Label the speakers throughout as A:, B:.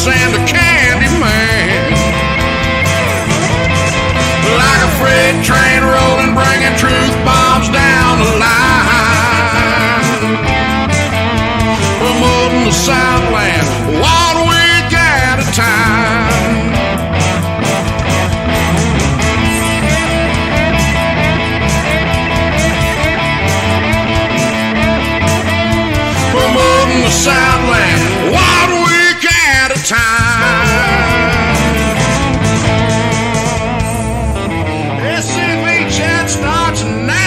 A: and a candy man. Like a freight train rolling, bringing truth bombs down the line. Promoting the Southland 1 week at a time. Promoting the Southland 1 week at a time. SCV Chat starts now.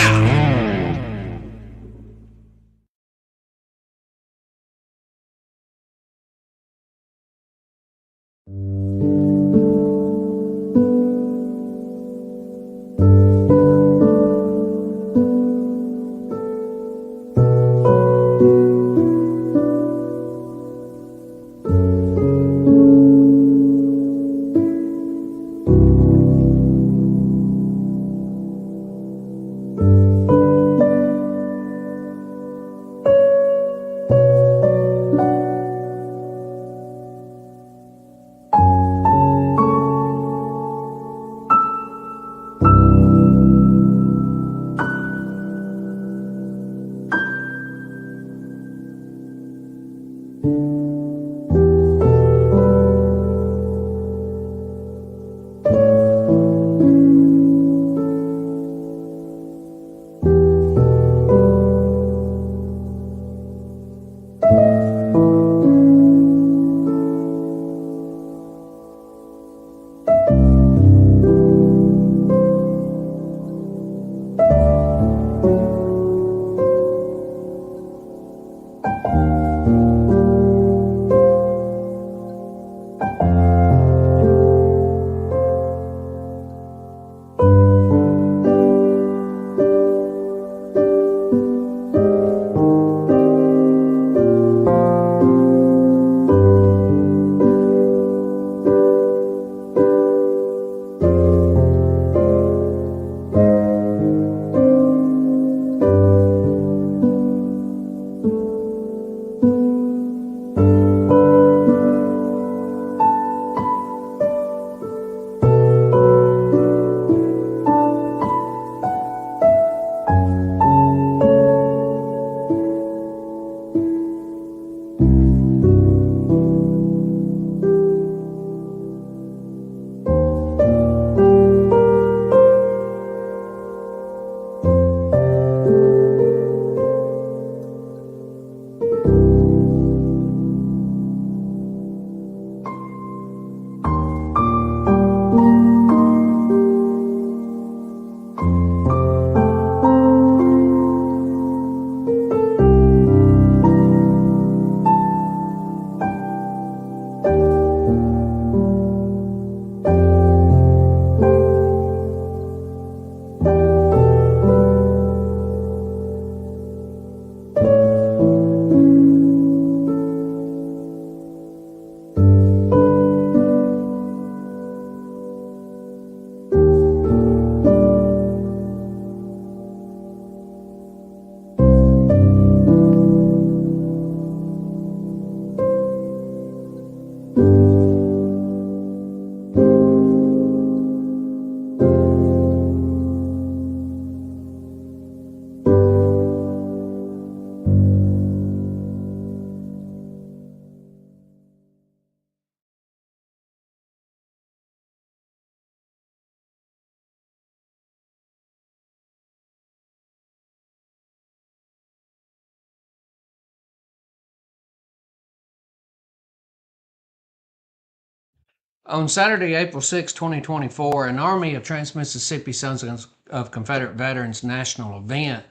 B: On Saturday, April 6, 2024, an Army of Trans-Mississippi Sons of Confederate Veterans national event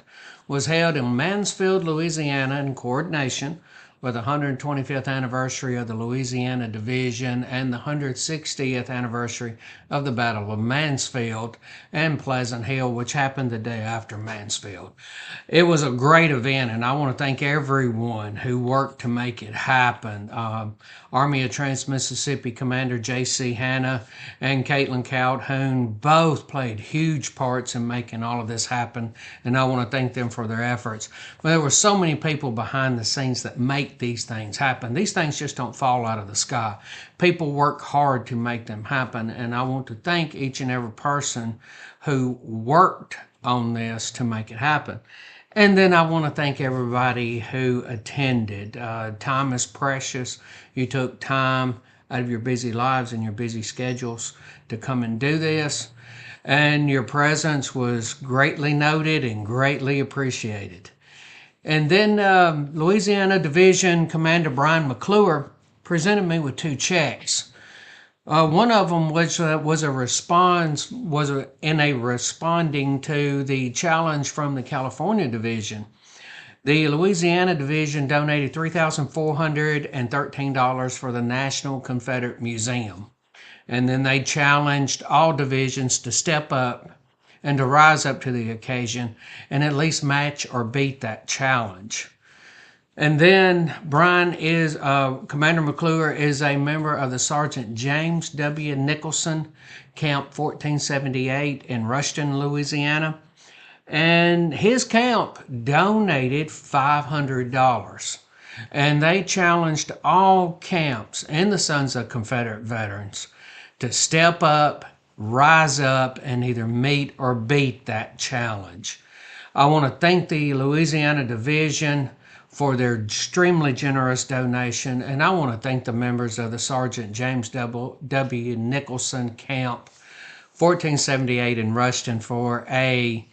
B: was held in Mansfield, Louisiana in coordination with the 125th anniversary of the Louisiana Division and the 160th anniversary of the Battle of Mansfield and Pleasant Hill, which happened the day after Mansfield. It was a great event, and I want to thank everyone who worked to make it happen. Army of Trans-Mississippi Commander J.C. Hanna and Caitlin Calhoun both played huge parts in making all of this happen, and I want to thank them for their efforts. But there were so many people behind the scenes that make make these things happen. These things just don't fall out of the sky. People work hard to make them happen, and I want to thank each and every person who worked on this to make it happen. And then I want to thank everybody who attended. Time is precious. You took time out of your busy lives and your busy schedules to come and do this. And your presence was greatly noted and greatly appreciated. And then Louisiana Division Commander Brian McClure presented me with 2 checks. One of them was responding to the challenge from the California Division. The Louisiana Division donated $3,413 for the National Confederate Museum. And then they challenged all divisions to step up and to rise up to the occasion and at least match or beat that challenge. And then Commander McClure is a member of the Sergeant James W. Nicholson Camp 1478 in Rushton, Louisiana. And his camp donated $500. And they challenged all camps in the Sons of Confederate Veterans to step up, rise up, and either meet or beat that challenge. I want to thank the Louisiana Division for their extremely generous donation, and I want to thank the members of the Sergeant James W. Nicholson Camp 1478 in Rushton for a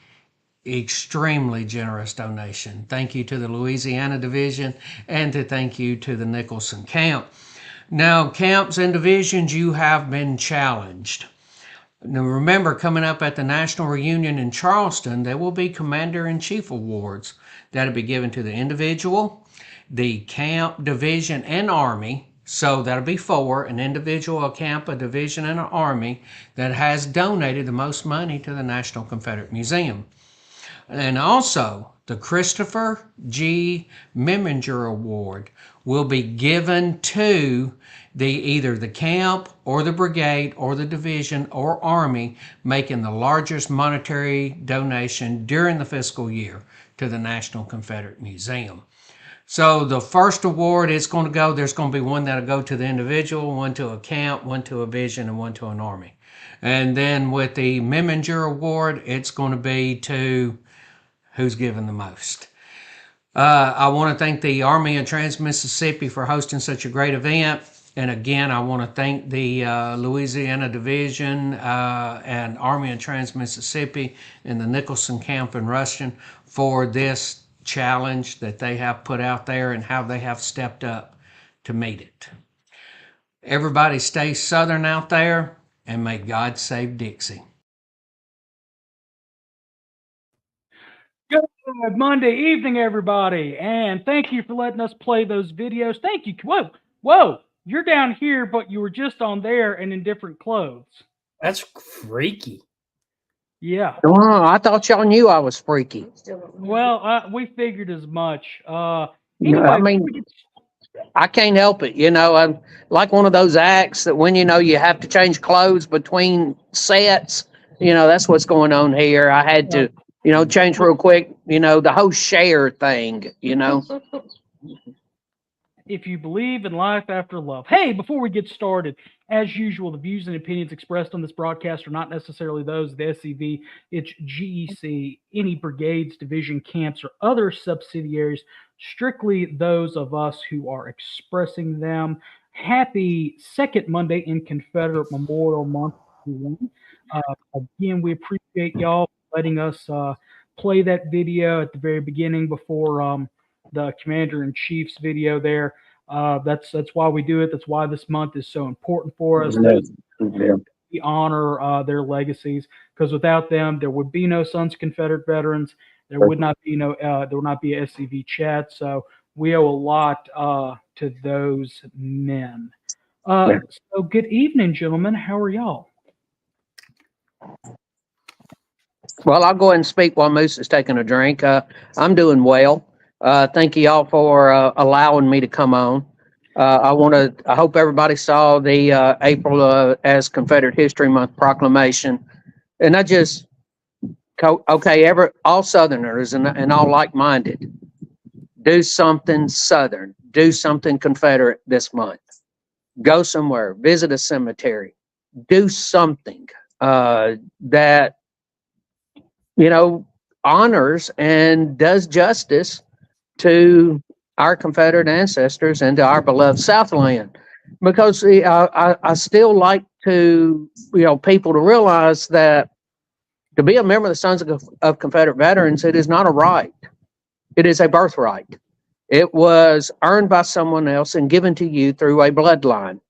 B: extremely generous donation. Thank you to the Louisiana Division, and thank you to the Nicholson Camp. Now, camps and divisions, you have been challenged. Now, remember, coming up at the National Reunion in Charleston, there will be Commander-in-Chief awards that'll be given to the individual, the camp, division, and Army. So that'll be 4, an individual, a camp, a division, and an Army that has donated the most money to the National Confederate Museum. And also, the Christopher G. Meminger Award will be given to either the camp or the brigade or the division or Army making the largest monetary donation during the fiscal year to the National Confederate Museum. So the first award is going to go, there's going to be one that'll go to the individual, one to a camp, one to a division, and one to an Army. And then with the Meminger Award, it's going to be to who's given the most. I want to thank the Army of Trans-Mississippi for hosting such a great event. And again, I want to thank the Louisiana Division and Army of Trans-Mississippi and the Nicholson Camp in Rushton for this challenge that they have put out there and how they have stepped up to meet it. Everybody stay Southern out there, and may God save Dixie.
C: Good Monday evening, everybody, and thank you for letting us play those videos. Thank you. Whoa, you're down here, but you were just on there and in different clothes.
D: That's freaky.
C: Yeah.
B: Oh, I thought y'all knew I was freaky.
C: Well, we figured as much.
B: Anyway, I mean, I can't help it. You know, I'm like one of those acts that when, you know, you have to change clothes between sets, you know, that's what's going on here. I had to, you know, change real quick, you know, the whole share thing, you know.
C: If you believe in life after love. Hey, before we get started, as usual, the views and opinions expressed on this broadcast are not necessarily those of the SCV, its GEC, any brigades, division, camps, or other subsidiaries, strictly those of us who are expressing them. Happy second Monday in Confederate Memorial Month, everyone. Again, we appreciate y'all letting us play that video at the very beginning before the Commander-in-Chief's video there. That's why we do it. That's why this month is so important for us. We honor their legacies, because without them, there would be no Sons of Confederate Veterans. There would not be a SCV Chat. So we owe a lot to those men. So good evening, gentlemen. How are y'all?
B: Well, I'll go ahead and speak while Moose is taking a drink. I'm doing well. Thank you all for allowing me to come on. I hope everybody saw the April as Confederate History Month proclamation. And all Southerners and all like-minded, do something Southern, do something Confederate this month. Go somewhere, visit a cemetery, do something that, you know, honors and does justice to our Confederate ancestors and to our beloved Southland. Because I still like to, you know, people to realize that to be a member of the Sons of Confederate Veterans, it is not a right. It is a birthright. It was earned by someone else and given to you through a bloodline.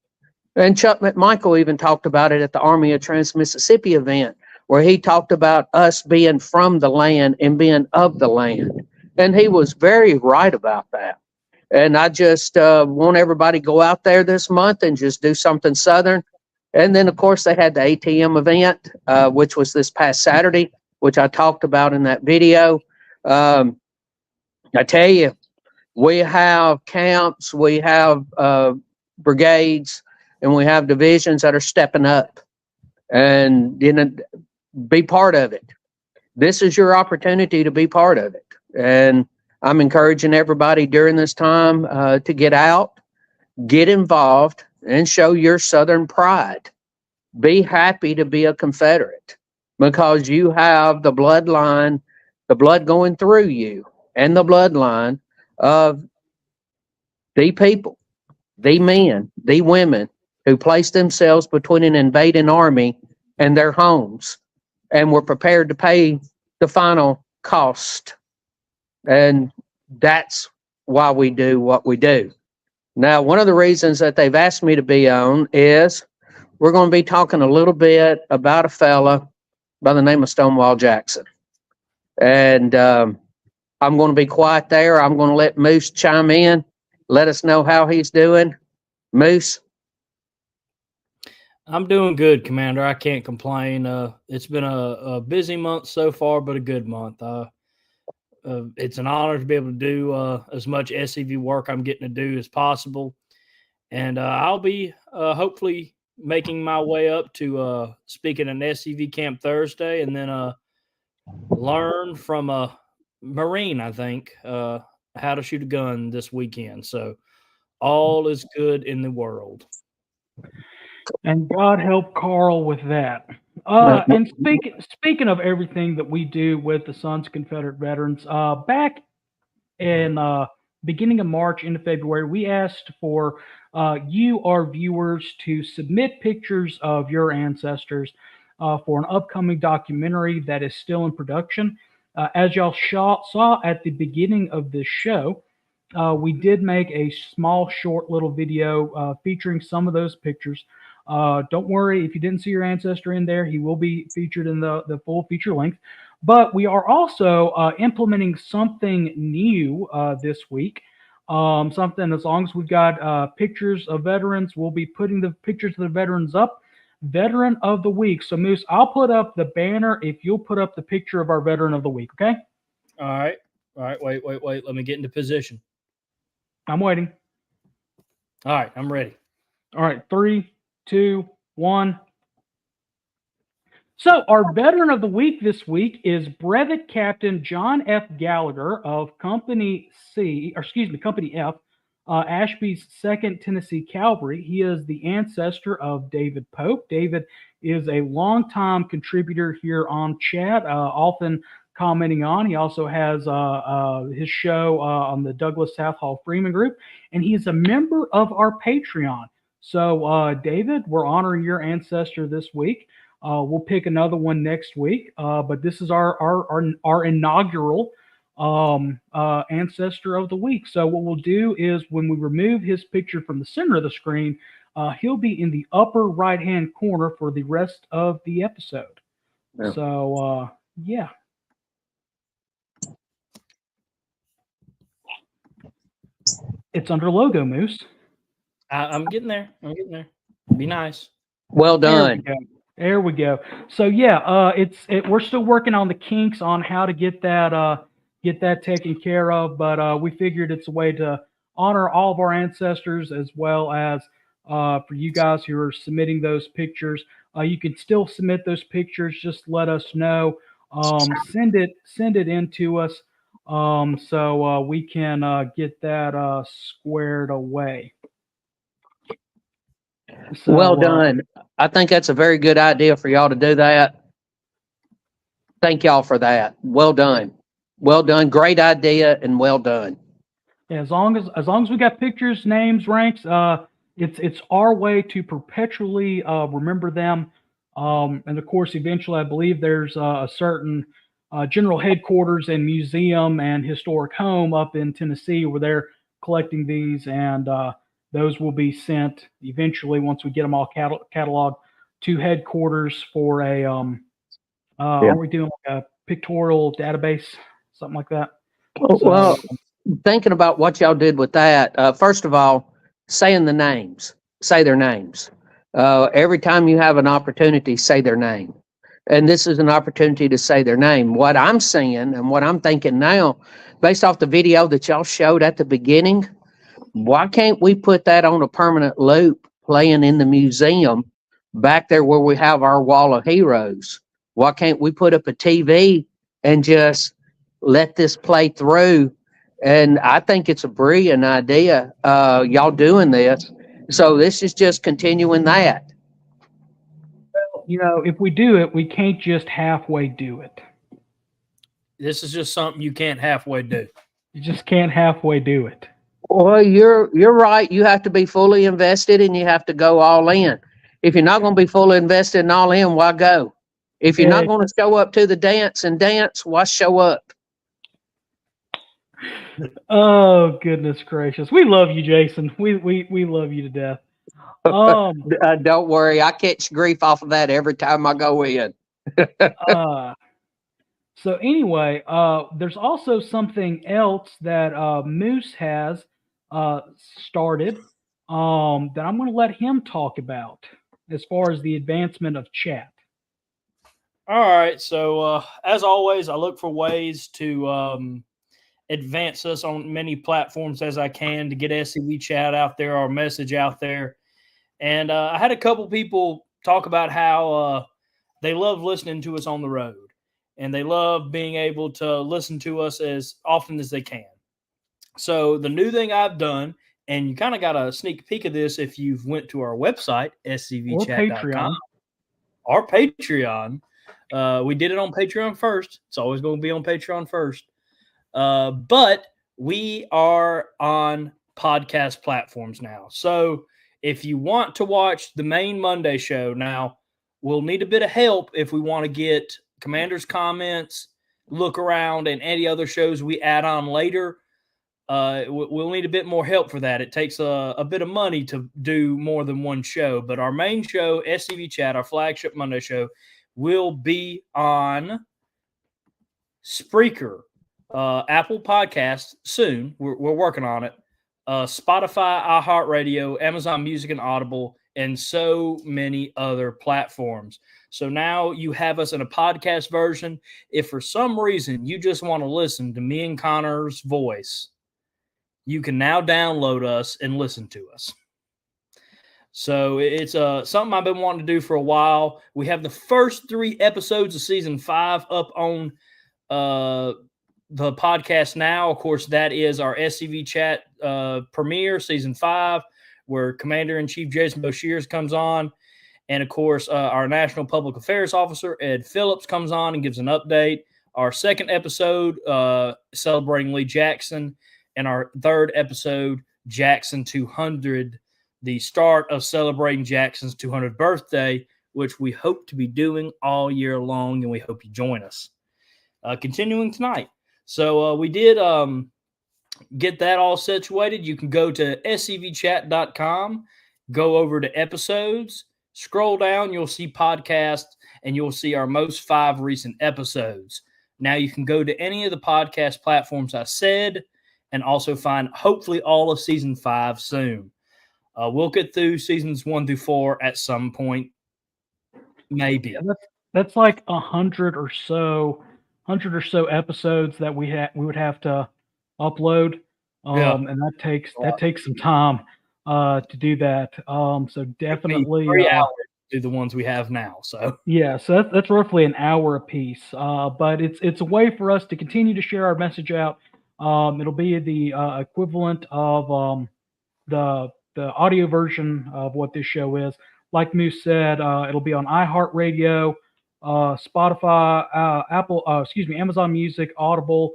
B: And Chuck McMichael even talked about it at the Army of Trans-Mississippi event, where he talked about us being from the land and being of the land. And he was very right about that. And I just want everybody to go out there this month and just do something Southern. And then, of course, they had the ATM event, which was this past Saturday, which I talked about in that video. I tell you, we have camps, we have brigades, and we have divisions that are stepping up and, you know, be part of it. This is your opportunity to be part of it. And I'm encouraging everybody during this time to get out, get involved, and show your Southern pride. Be happy to be a Confederate because you have the bloodline, the blood going through you, and the bloodline of the people, the men, the women who placed themselves between an invading army and their homes and were prepared to pay the final cost. And that's why we do what we do. Now, one of the reasons that they've asked me to be on is we're going to be talking a little bit about a fella by the name of Stonewall Jackson. And I'm going to be quiet there. I'm going to let Moose chime in, let us know how he's doing. Moose?
D: I'm doing good, Commander. I can't complain. It's been a busy month so far, but a good month. It's an honor to be able to do as much SCV work I'm getting to do as possible. And I'll be hopefully making my way up to speaking at an SCV camp Thursday and then learn from a Marine, I think, how to shoot a gun this weekend. So all is good in the world.
C: And God help Carl with that. And speaking of everything that we do with the Sons of Confederate Veterans, back in beginning of March into February, we asked for you, our viewers, to submit pictures of your ancestors for an upcoming documentary that is still in production. As y'all saw at the beginning of this show, we did make a small, short little video featuring some of those pictures. Don't worry, if you didn't see your ancestor in there, he will be featured in the full feature length. But we are also implementing something new this week. Something, as long as we've got pictures of veterans, we'll be putting the pictures of the veterans up. Veteran of the Week. So, Moose, I'll put up the banner if you'll put up the picture of our Veteran of the Week, okay?
D: All right. Wait. Let me get into position.
C: I'm waiting.
D: All right, I'm ready.
C: All right, 3, 2, 1. So our Veteran of the Week this week is Brevet Captain John F. Gallagher of Company F, Ashby's 2nd Tennessee Cavalry. He is the ancestor of David Pope. David is a longtime contributor here on chat, often commenting on. He also has his show on the Douglas Southall Freeman Group, and he's a member of our Patreon. So, David, we're honoring your ancestor this week. We'll pick another one next week, but this is our inaugural ancestor of the week. So what we'll do is when we remove his picture from the center of the screen, he'll be in the upper right-hand corner for the rest of the episode. Yeah. So, yeah. It's under logo, Moose.
D: I'm getting there. Be nice.
B: Well done.
C: There we go. So yeah, we're still working on the kinks on how to get that taken care of, but we figured it's a way to honor all of our ancestors as well as for you guys who are submitting those pictures. You can still submit those pictures. Just let us know. Send it in to us. So we can get that squared away. So,
B: Well done. I think that's a very good idea for y'all to do that. Thank y'all for that. Well done. Well done. Great idea and well done.
C: Yeah, as long as we got pictures, names, ranks, it's our way to perpetually remember them. And of course, eventually, I believe there's a certain general headquarters and museum and historic home up in Tennessee where they're collecting these, and those will be sent eventually once we get them all cataloged to headquarters for a aren't we doing like a pictorial database, something like that?
B: Well, thinking about what y'all did with that, first of all, saying the names, say their names. Every time you have an opportunity, say their name. And this is an opportunity to say their name. What I'm saying and what I'm thinking now, based off the video that y'all showed at the beginning, why can't we put that on a permanent loop playing in the museum back there where we have our wall of heroes? Why can't we put up a TV and just let this play through? And I think it's a brilliant idea, y'all doing this. So this is just continuing that.
C: You know, if we do it, we can't just halfway do it.
D: This is just something you can't halfway do.
C: You just can't halfway do it.
B: Well, you're right. You have to be fully invested and you have to go all in. If you're not going to be fully invested and all in, why go? If you're not going to show up to the dance, why show up?
C: Oh, goodness gracious. We love you, Jason. We love you to death.
B: Don't worry. I catch grief off of that every time I go in.
C: So anyway, there's also something else that Moose has started that I'm going to let him talk about as far as the advancement of chat.
D: All right. So as always, I look for ways to advance us on many platforms as I can to get SCV Chat out there, our message out there. And I had a couple people talk about how they love listening to us on the road and they love being able to listen to us as often as they can. So the new thing I've done, and you kind of got a sneak peek of this if you've went to our website, scvchat.com, or Patreon. We did it on Patreon first. It's always going to be on Patreon first. But we are on podcast platforms now. So if you want to watch the main Monday show, now we'll need a bit of help if we want to get Commander's comments, look around, and any other shows we add on later. We'll need a bit more help for that. It takes a bit of money to do more than one show. But our main show, SCV Chat, our flagship Monday show, will be on Spreaker, Apple Podcasts soon. We're working on it. Spotify, iHeartRadio, Amazon Music and Audible, and so many other platforms. So now you have us in a podcast version. If for some reason you just want to listen to me and Connor's voice, you can now download us and listen to us. So it's something I've been wanting to do for a while. We have the first 3 episodes of season 5 up on the podcast now. Of course, that is our SCV Chat premiere, season 5, where Commander-in-Chief Jason Boshears comes on. And, of course, our National Public Affairs Officer, Ed Phillips, comes on and gives an update. Our second episode, celebrating Lee Jackson. And our third episode, Jackson 200, the start of celebrating Jackson's 200th birthday, which we hope to be doing all year long, and we hope you join us. Continuing tonight. So we did get that all situated. You can go to scvchat.com, go over to episodes, scroll down, you'll see podcasts, and you'll see our most 5 recent episodes. Now you can go to any of the podcast platforms I said, and also find hopefully all of season 5 soon. We'll get through seasons 1 through 4 at some point, maybe.
C: Yeah, that's like 100 or so episodes that we would have to upload, and that takes some time to do that. So definitely
D: 3 hours to the ones we have now. So
C: Yeah, so that's roughly an hour a piece. But it's a way for us to continue to share our message out. It'll be the equivalent of the audio version of what this show is. Like Moose said, it'll be on iHeartRadio, Spotify, Amazon Music, Audible.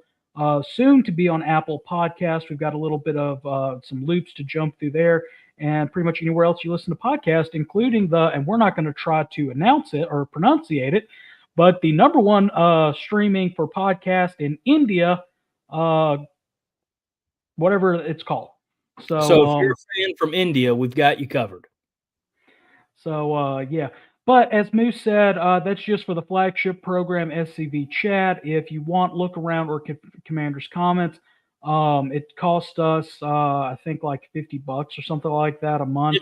C: Soon to be on Apple Podcast. We've got a little bit of some loops to jump through there, and pretty much anywhere else you listen to podcast, including and we're not going to try to announce it or pronunciate it, but the number one streaming for podcast in India, whatever it's called. So
D: if you're a fan from India, we've got you covered.
C: So yeah. But as Moose said, that's just for the flagship program, SCV Chat. If you want look around or Commander's comments, it cost us, I think, like $50 or something like that a month.
D: $50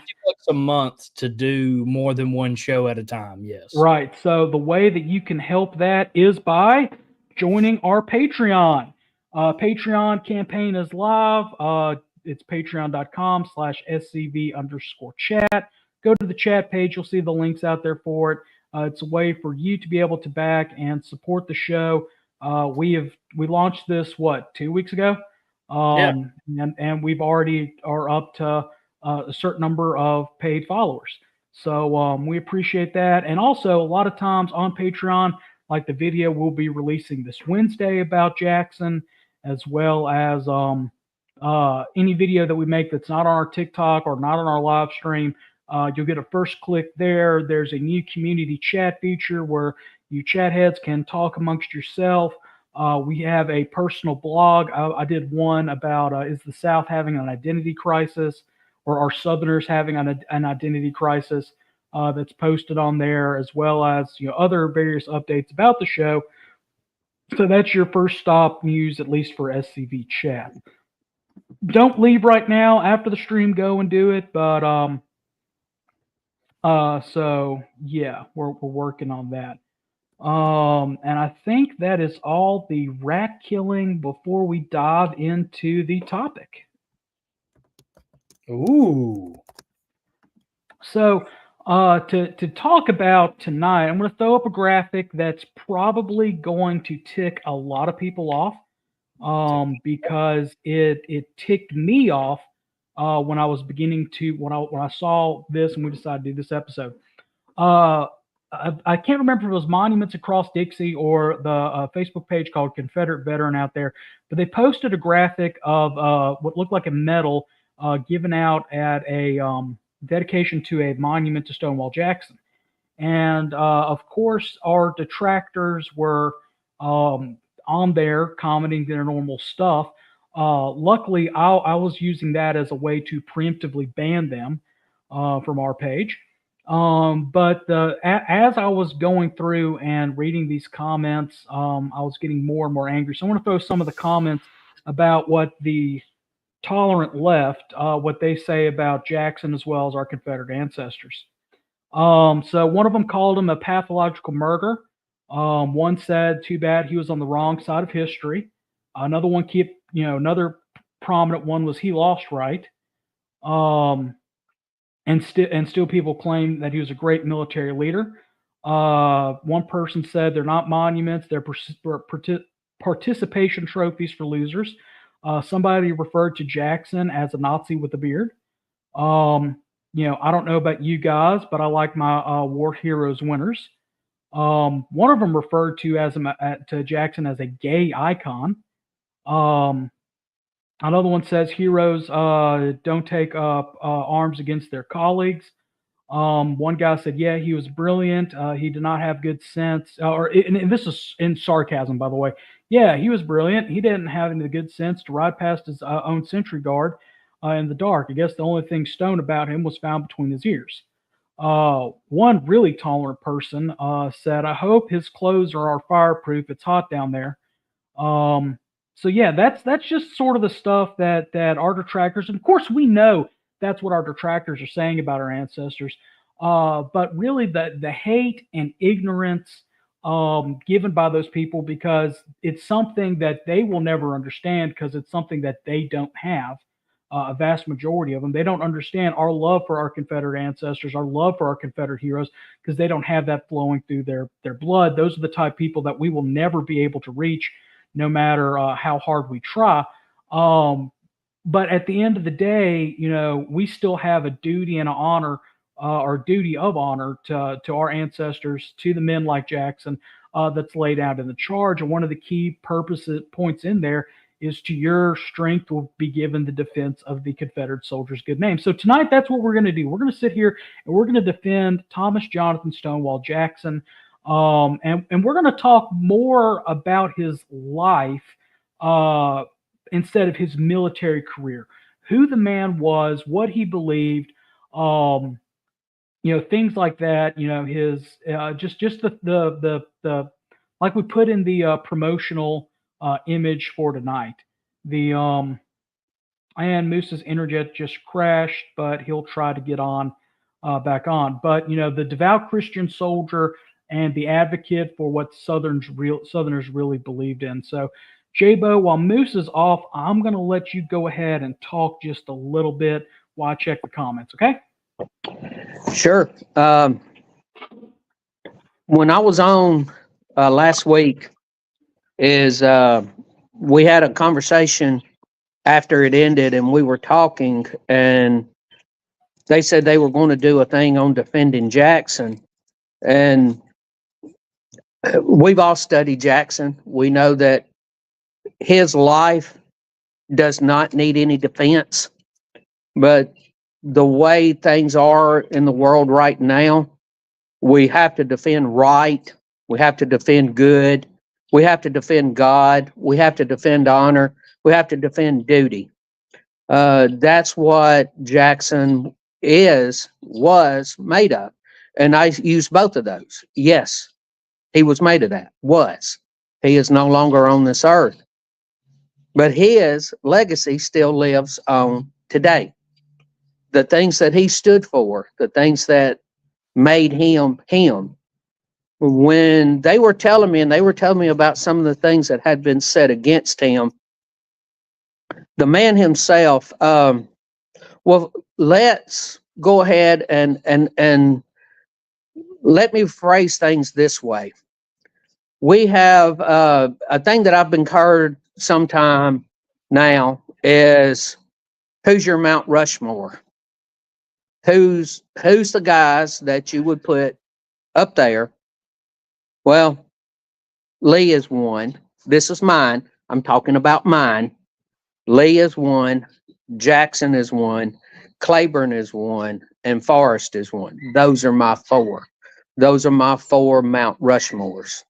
D: a month to do more than one show at a time. Yes.
C: Right. So the way that you can help that is by joining our Patreon. Patreon campaign is live. It's patreon.com/SCV_chat. Go to the chat page. You'll see the links out there for it. It's a way for you to be able to back and support the show. We launched this 2 weeks ago, and we've already are up to a certain number of paid followers. So we appreciate that. And also, a lot of times on Patreon, like the video we'll be releasing this Wednesday about Jackson, as well as any video that we make that's not on our TikTok or not on our live stream. You'll get a first click there. There's a new community chat feature where you chat heads can talk amongst yourself. We have a personal blog. I did one about is the South having an identity crisis, or are Southerners having an identity crisis? That's posted on there, as well as other various updates about the show. So that's your first stop news, at least for SCV Chat. Don't leave right now. After the stream, go and do it. But so yeah, we're working on that. And I think that is all the rat killing before we dive into the topic.
D: Ooh.
C: So to talk about tonight, I'm going to throw up a graphic that's probably going to tick a lot of people off, because it ticked me off when I was beginning to when I saw this and we decided to do this episode. I can't remember if it was Monuments Across Dixie or the Facebook page called Confederate Veteran out there, but they posted a graphic of what looked like a medal given out at a dedication to a monument to Stonewall Jackson. And of course, our detractors were on there commenting their normal stuff. Luckily, I was using that as a way to preemptively ban them from our page. But as I was going through and reading these comments, I was getting more and more angry. So I want to throw some of the comments about what the tolerant left, what they say about Jackson as well as our Confederate ancestors. So one of them called him a pathological murder. One said, too bad he was on the wrong side of history. Another one another prominent one was he lost right. And still people claim that he was a great military leader. One person said they're not monuments, they're participation trophies for losers. Somebody referred to Jackson as a Nazi with a beard. I don't know about you guys, but I like my war heroes winners. One of them referred to Jackson as a gay icon. Another one says heroes don't take up arms against their colleagues. One guy said, yeah, he was brilliant. He did not have good sense. And this is in sarcasm, by the way. Yeah, he was brilliant. He didn't have any good sense to ride past his own sentry guard in the dark. I guess the only thing stone about him was found between his ears. One really tolerant person said, I hope his clothes are fireproof. It's hot down there. So yeah, that's just sort of the stuff that our detractors, and of course we know that's what our detractors are saying about our ancestors. But really the hate and ignorance given by those people, because it's something that they will never understand, because it's something that they don't have. a vast majority of them. They don't understand our love for our Confederate ancestors, our love for our Confederate heroes, because they don't have that flowing through their blood. Those are the type of people that we will never be able to reach, no matter how hard we try. But at the end of the day, we still have a duty and an honor, or duty of honor to our ancestors, to the men like Jackson, that's laid out in the charge. And one of the key points in there is, to your strength will be given the defense of the Confederate soldier's good name. So tonight, that's what we're going to do. We're going to sit here and we're going to defend Thomas Jonathan Stonewall Jackson. And we're going to talk more about his life instead of his military career, who the man was, what he believed, things like that. His just the like we put in the promotional image for tonight. And Moose's internet just crashed, but he'll try to get on back on. But the devout Christian soldier and the advocate for what Southerners really believed in. So, J-Bo, while Moose is off, I'm going to let you go ahead and talk just a little bit while I check the comments, okay?
B: Sure. When I was on last week, we had a conversation after it ended, and we were talking, and they said they were going to do a thing on defending Jackson. And we've all studied Jackson. We know that his life does not need any defense, but the way things are in the world right now, we have to defend right. We have to defend good. We have to defend God. We have to defend honor. We have to defend duty. That's what Jackson was made of. And I use both of those. Yes, he was made of that. He is no longer on this earth. But his legacy still lives on today. The things that he stood for, the things that made him him. When they were telling me about some of the things that had been said against him, the man himself, well, let's go ahead and let me phrase things this way. We have a thing that I've been heard sometime now is, who's your Mount Rushmore? Who's the guys that you would put up there? Well, Lee is one. This is mine. I'm talking about mine. Lee is one. Jackson is one. Claiborne is one. And Forrest is one. Those are my four. Those are my four Mount Rushmores.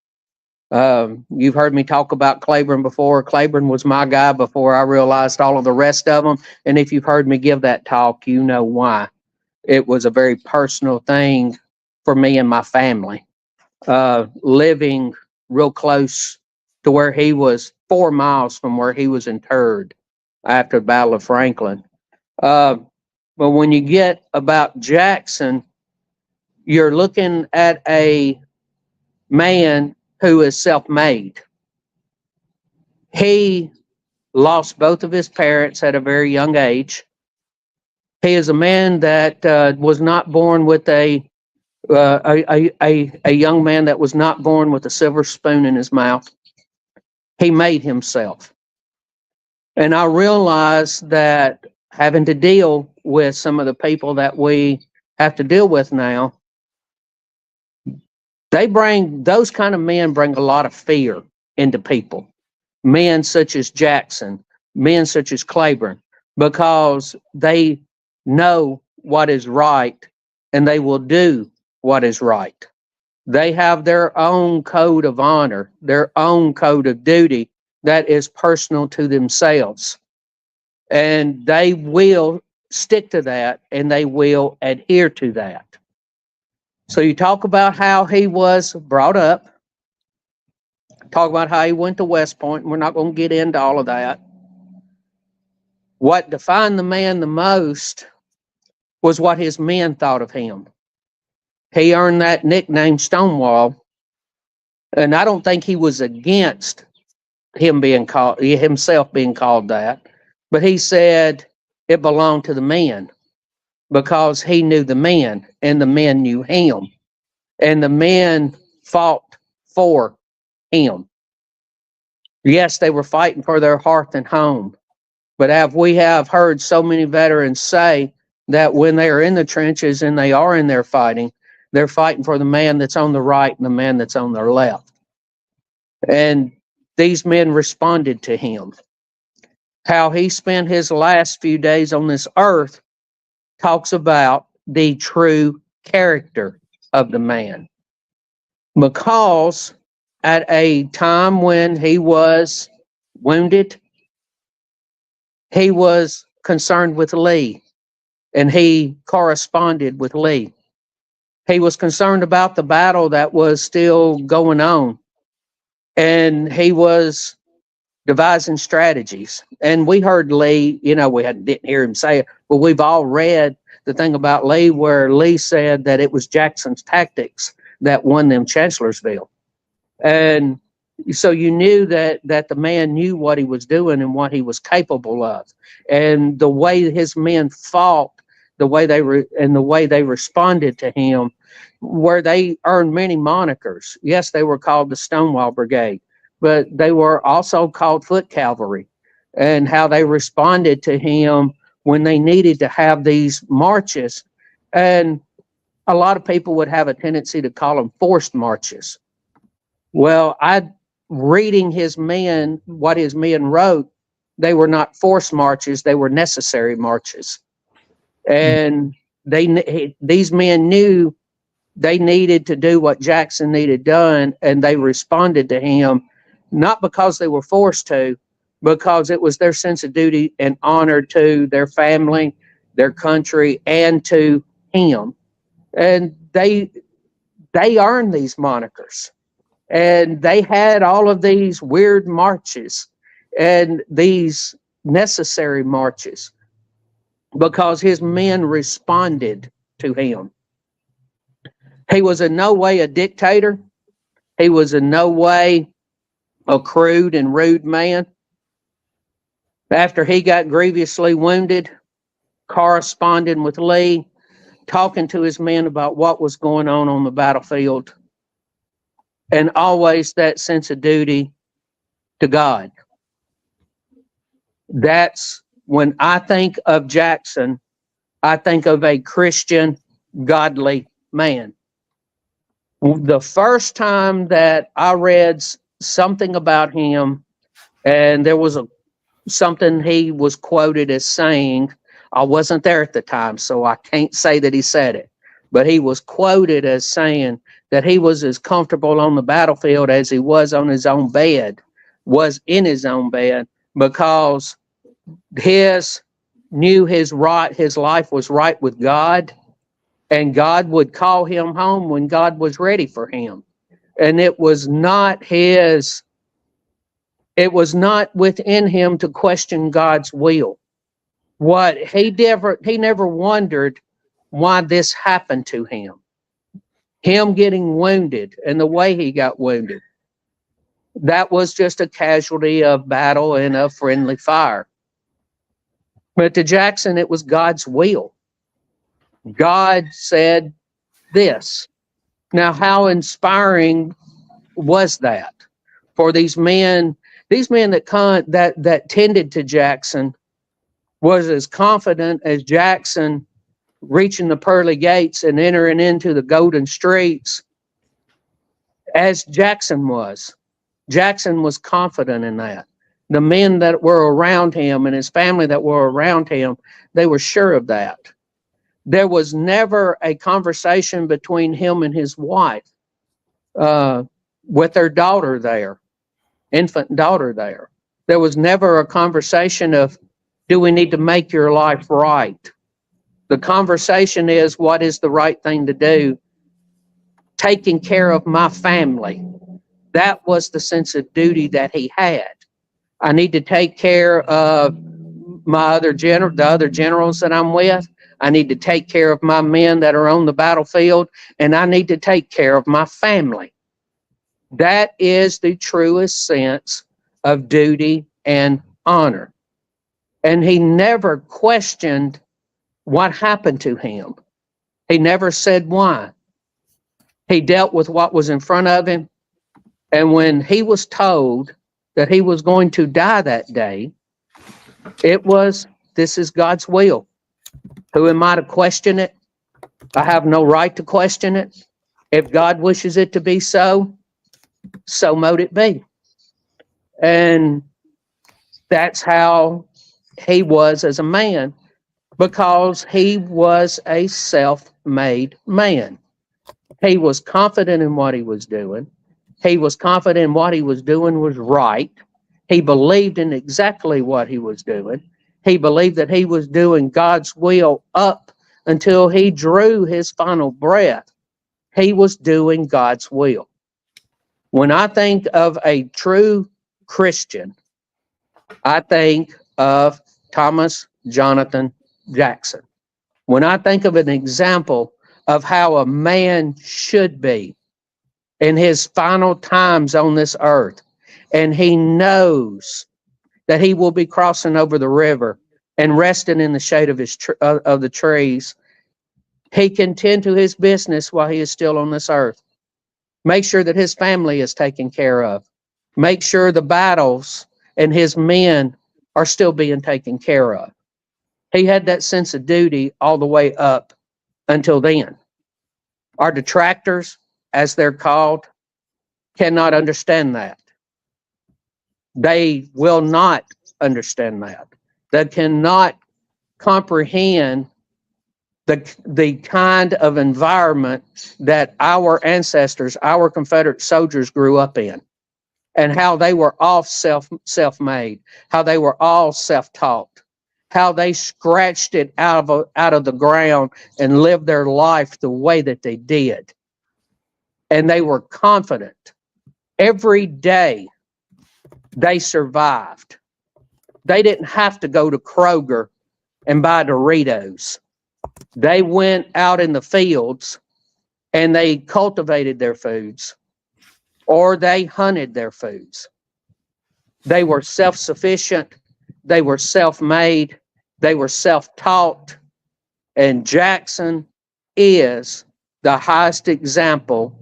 B: You've heard me talk about Claiborne before. Claiborne was my guy before I realized all of the rest of them. And if you've heard me give that talk, you know why. It was a very personal thing for me and my family. Living real close to where he was, 4 miles from where he was interred after the Battle of Franklin. But when you get about Jackson, you're looking at a man who is self-made. He lost both of his parents at a very young age. He is a man that was not born with a young man that was not born with a silver spoon in his mouth. He made himself. And I realized that having to deal with some of the people that we have to deal with now, those kind of men bring a lot of fear into people. Men such as Jackson, men such as Claiborne, because they know what is right and they will do what is right. They have their own code of honor, their own code of duty that is personal to themselves. And they will stick to that and they will adhere to that. So you talk about how he was brought up, talk about how he went to West Point, and we're not going to get into all of that. What defined the man the most was what his men thought of him. He earned that nickname Stonewall, and I don't think he was against himself being called that, but he said, it belonged to the men, because he knew the men and the men knew him, and the men fought for him. Yes, they were fighting for their hearth and home, but as we have heard so many veterans say, that when they are in the trenches and they are in there fighting, they're fighting for the man that's on the right and the man that's on their left. And these men responded to him. How he spent his last few days on this earth talks about the true character of the man. Because at a time when he was wounded, he was concerned with Lee, and he corresponded with Lee. He was concerned about the battle that was still going on, and he was devising strategies. And we heard Lee, we didn't hear him say it, but we've all read the thing about Lee where Lee said that it was Jackson's tactics that won them Chancellorsville. And so you knew that the man knew what he was doing and what he was capable of. And the way his men fought, the way they responded to him, where they earned many monikers. Yes, they were called the Stonewall Brigade, but they were also called Foot Cavalry, and how they responded to him when they needed to have these marches. And a lot of people would have a tendency to call them forced marches. Well, reading his men, what his men wrote, they were not forced marches, they were necessary marches. And these men knew they needed to do what Jackson needed done, and they responded to him, not because they were forced to, because it was their sense of duty and honor to their family, their country, and to him. And they earned these monikers. And they had all of these weird marches and these necessary marches because his men responded to him. He was in no way a dictator. He was in no way a crude and rude man. After he got grievously wounded, corresponding with Lee, talking to his men about what was going on the battlefield, and always that sense of duty to God. That's when I think of Jackson, I think of a Christian, godly man. The first time that I read something about him, and there was something he was quoted as saying, I wasn't there at the time, so I can't say that he said it, but he was quoted as saying that he was as comfortable on the battlefield as he was on his own bed, was in his own bed, because knew his life was right with God, and God would call him home when God was ready for him. And it was not within him to question God's will. He never wondered why this happened to him. Him getting wounded and the way he got wounded, that was just a casualty of battle and of friendly fire. But to Jackson, it was God's will. God said this. Now, how inspiring was that for these men? These men that tended to Jackson was as confident as Jackson reaching the pearly gates and entering into the golden streets as Jackson was. Jackson was confident in that. The men that were around him and his family that were around him, they were sure of that. There was never a conversation between him and his wife with their daughter there, infant daughter there. There was never a conversation of, do we need to make your life right? The conversation is, what is the right thing to do? Taking care of my family. That was the sense of duty that he had. I need to take care of the other generals that I'm with. I need to take care of my men that are on the battlefield, and I need to take care of my family. That is the truest sense of duty and honor. and he never questioned what happened to him. He never said why. He dealt with what was in front of him. And when he was told that he was going to die that day, it was, this is God's will. Who am I to question it? I have no right to question it. If God wishes it to be so, so mote it be. And that's how he was as a man, because he was a self-made man. He was confident in what he was doing. He was confident in what he was doing was right. He believed in exactly what he was doing. He believed that he was doing God's will up until he drew his final breath. He was doing God's will. When I think of a true Christian, I think of Thomas Jonathan Jackson. When I think of an example of how a man should be in his final times on this earth, and he knows that he will be crossing over the river and resting in the shade of of the trees, he can tend to his business while he is still on this earth. Make sure that his family is taken care of. Make sure the battles and his men are still being taken care of. He had that sense of duty all the way up until then. Our detractors, as they're called, cannot understand that. They will not understand that. They cannot comprehend the kind of environment that our ancestors, our Confederate soldiers grew up in, and how they were all self-made, how they were all self-taught, how they scratched it out of the ground and lived their life the way that they did. And they were confident. Every day they survived. They didn't have to go to Kroger and buy Doritos. They went out in the fields and they cultivated their foods, or they hunted their foods. They were self-sufficient. They were self-made. They were self-taught. And Jackson is the highest example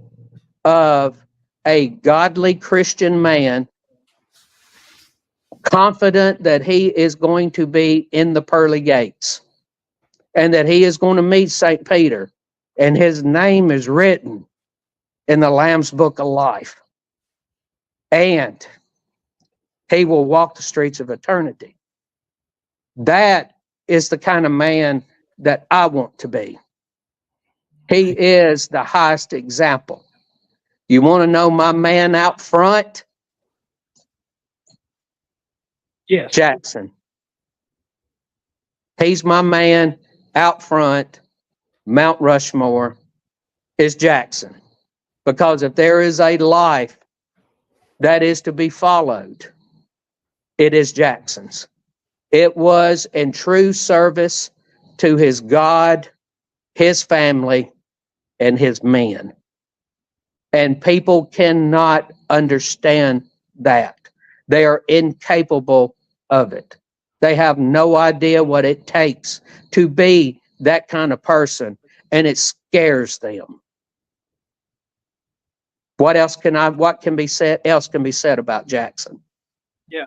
B: of a godly Christian man, confident that he is going to be in the pearly gates and that he is going to meet St. Peter, and his name is written in the Lamb's Book of Life. And he will walk the streets of eternity. That is the kind of man that I want to be. He is the highest example. You want to know my man out front?
C: Yes.
B: Jackson. He's my man out front. Mount Rushmore is Jackson. Because if there is a life that is to be followed, it is Jackson's. It was in true service to his God, his family, and his men. And people cannot understand that. They are incapable of it. They have no idea what it takes to be that kind of person, and it scares them. What can be said about Jackson?
C: Yeah.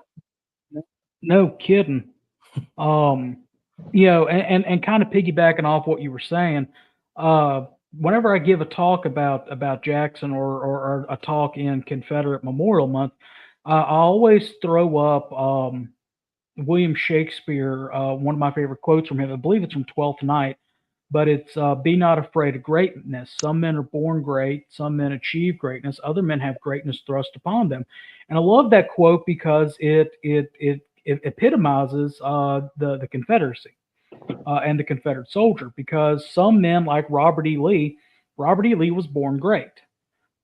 C: No kidding. You know, and kind of piggybacking off what you were saying, whenever I give a talk about Jackson or a talk in Confederate Memorial Month, I always throw up William Shakespeare, one of my favorite quotes from him. I believe it's from Twelfth Night, but it's "Be not afraid of greatness. Some men are born great, some men achieve greatness, other men have greatness thrust upon them." And I love that quote because it epitomizes the Confederacy and the Confederate soldier. Because some men, like Robert E. Lee was born great.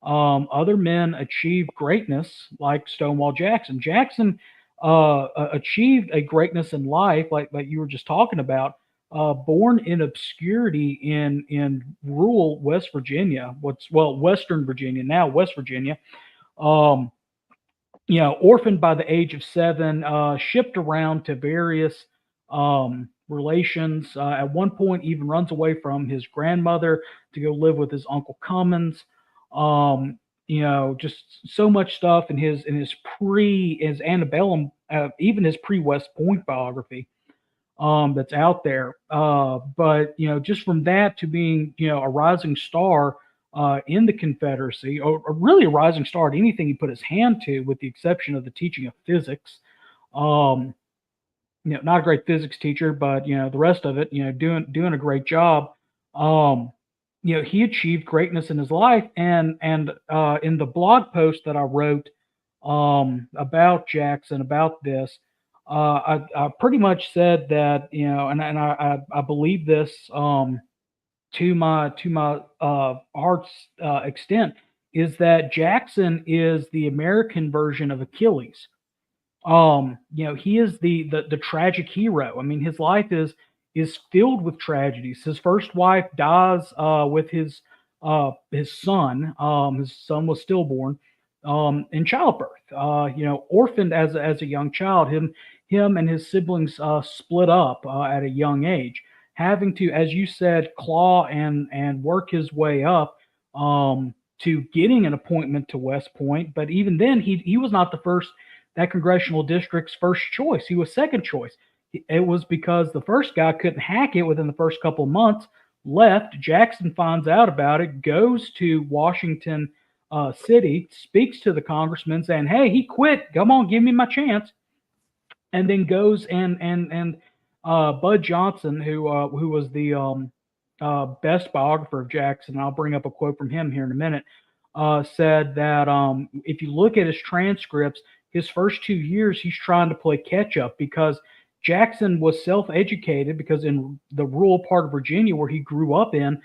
C: Other men achieved greatness, like Stonewall Jackson. Jackson achieved a greatness in life, like you were just talking about. Born in obscurity in rural West Virginia, Western Virginia, now West Virginia. You know, orphaned by the age of 7, shipped around to various relations. At one point, even runs away from his grandmother to go live with his uncle Cummins. Just so much stuff in his his antebellum, even his pre-West Point biography that's out there. But just from that to being a rising star in the Confederacy, or really a rising star at anything he put his hand to, with the exception of the teaching of physics. Not a great physics teacher, but the rest of it, doing a great job. He achieved greatness in his life, and in the blog post that I wrote about Jackson, about this, I pretty much said that, and I believe this to my heart's extent, is that Jackson is the American version of Achilles. He is the tragic hero. I mean, his life is filled with tragedies. His first wife dies with his son. His son was stillborn in childbirth. Orphaned as a young child. Him and his siblings split up at a young age, having to, as you said, claw and work his way up to getting an appointment to West Point. But even then, he was not that congressional district's first choice. He was second choice. It was because the first guy couldn't hack it within the first couple of months, left. Jackson finds out about it, goes to Washington City, speaks to the congressman saying, "Hey, he quit. Come on, give me my chance." And then goes and Bud Johnson, who was the best biographer of Jackson, I'll bring up a quote from him here in a minute, said that if you look at his transcripts, his first 2 years, he's trying to play catch up because Jackson was self-educated, because in the rural part of Virginia where he grew up in,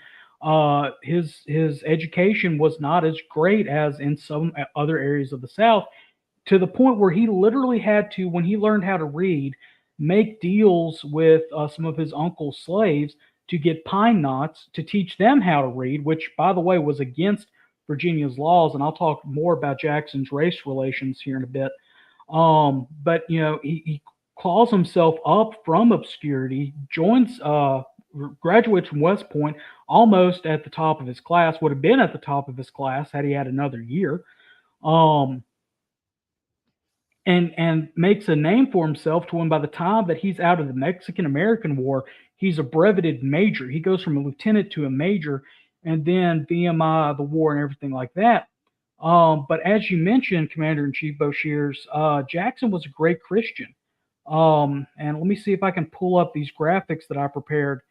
C: his education was not as great as in some other areas of the South, to the point where he literally had to, when he learned how to read, make deals with some of his uncle's slaves to get pine knots to teach them how to read, which, by the way, was against Virginia's laws. And I'll talk more about Jackson's race relations here in a bit. But he claws himself up from obscurity, graduates from West Point almost at the top of his class, would have been at the top of his class had he had another year, and makes a name for himself to when by the time that he's out of the Mexican-American War, he's a breveted major. He goes from a lieutenant to a major, and then VMI, the war, and everything like that. But as you mentioned, Commander-in-Chief Boshears, Jackson was a great Christian. And let me see if I can pull up these graphics that I prepared.